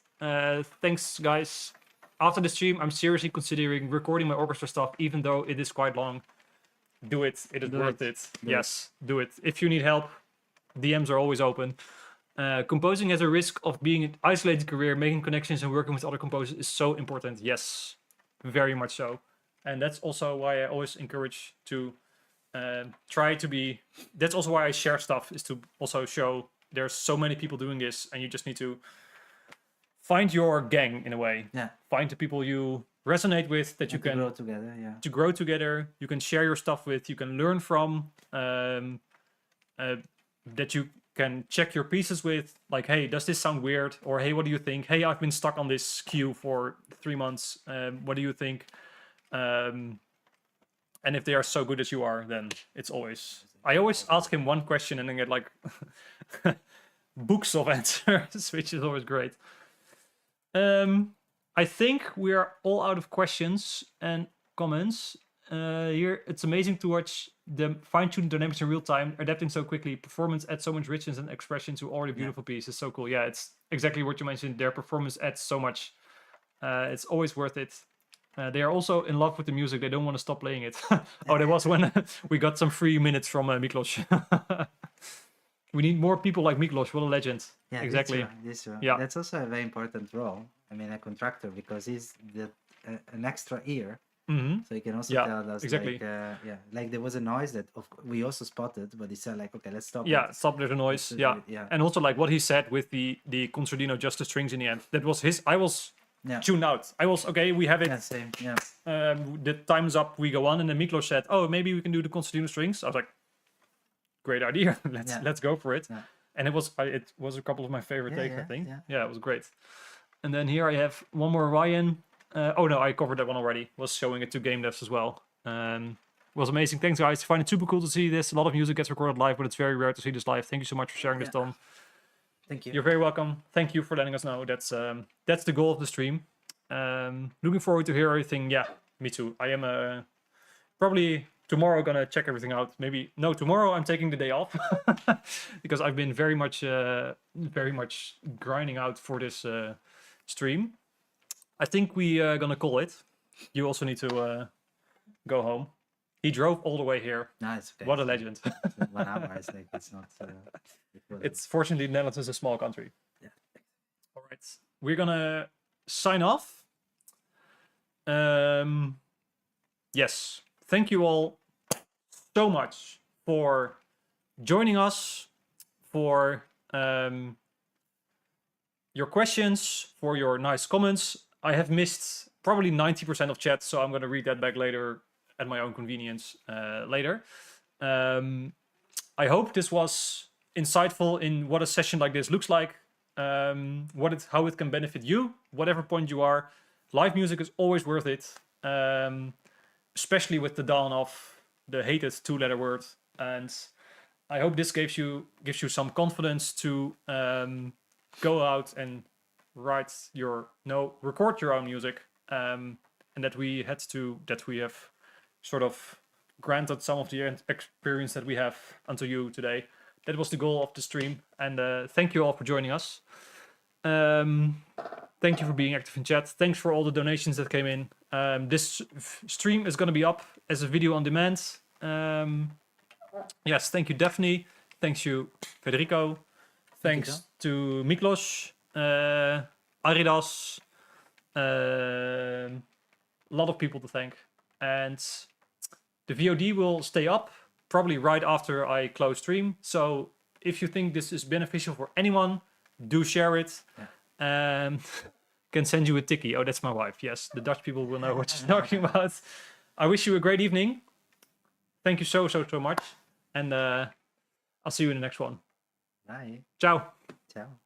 Thanks, guys. After the stream, I'm seriously considering recording my orchestra stuff, even though it is quite long. Do it. It is worth it. Yes, do it. If you need help, DMs are always open. Composing has a risk of being an isolated career. Making connections and working with other composers is so important. Yes, very much so. And that's also why I always encourage to try to be... That's also why I share stuff, is to also show there's so many people doing this, and you just need to find your gang in a way. Yeah. Find the people you resonate with, that you can grow together. Yeah. to grow together. You can share your stuff with. You can learn from. That you can check your pieces with. Like, hey, does this sound weird? Or hey, what do you think? Hey, I've been stuck on this cue for 3 months. What do you think? And if they are so good as you are, then it's always... I always ask him one question and then get like books of answers, which is always great. I think we are all out of questions and comments. Here, it's amazing to watch them fine-tune dynamics in real time, adapting so quickly. Performance adds so much richness and expression to already beautiful pieces. It's so cool. Yeah, it's exactly what you mentioned. Their performance adds so much. It's always worth it. They are also in love with the music. They don't want to stop playing it. Oh, that was when we got some free minutes from Miklos. We need more people like Miklos. What a legend. Yeah, exactly. This one. Yeah. That's also a very important role. I mean, a contractor, because he's an extra ear. Mm-hmm. So he can also Yeah, tell us, exactly. like there was a noise that we also spotted, but he said like, okay, let's stop. Yeah, it. stop the noise. Let's Yeah. do it, yeah. And also like what he said with the concertino, just the strings in the end. That was his. I was tuned out. I was okay. We have it. Yeah, same. Yeah. The time is up. We go on. And then Miklos said, "Oh, maybe we can do the concertino strings." I was like, "Great idea. Let's go for it." Yeah. And it was a couple of my favorite takes. I think. Yeah. Yeah, it was great. And then here I have one more Ryan. Oh no, I covered that one already. Was showing it to game devs as well. Was amazing. Thanks, guys. I find it super cool to see this. A lot of music gets recorded live, but it's very rare to see this live. Thank you so much for sharing this, Tom. Thank you. You're very welcome. Thank you for letting us know. That's the goal of the stream. Looking forward to hear everything. Yeah, me too. I am probably tomorrow gonna check everything out. Maybe no, tomorrow I'm taking the day off because I've been very much grinding out for this stream. I think we gonna call it. You also need to go home. He drove all the way here. No, it's okay. What a legend. 1 hour, I think it's not. It's fortunately the Netherlands is a small country. Yeah. All right, we're gonna sign off. Yes, thank you all so much for joining us, for your questions, for your nice comments. I have missed probably 90% of chat, so I'm going to read that back later at my own convenience later. I hope this was insightful in what a session like this looks like, how it can benefit you, whatever point you are. Live music is always worth it, especially with the dawn of the hated 2-letter word. And I hope this gives you some confidence to go out and record your own music, and that we have sort of granted some of the experience that we have unto you today. That was the goal of the stream, and thank you all for joining us. Thank you for being active in chat. Thanks for all the donations that came in. This stream is going to be up as a video on demand. Yes, thank you, Daphne. Thanks you, Federico. Thanks to Miklos, Aridas. A lot of people to thank. And the VOD will stay up probably right after I close stream. So if you think this is beneficial for anyone, do share it. Can send you a tikkie. Oh, that's my wife. Yes, the Dutch people will know what she's talking about. I wish you a great evening. Thank you so much. And I'll see you in the next one. Bye. Ciao. Ciao.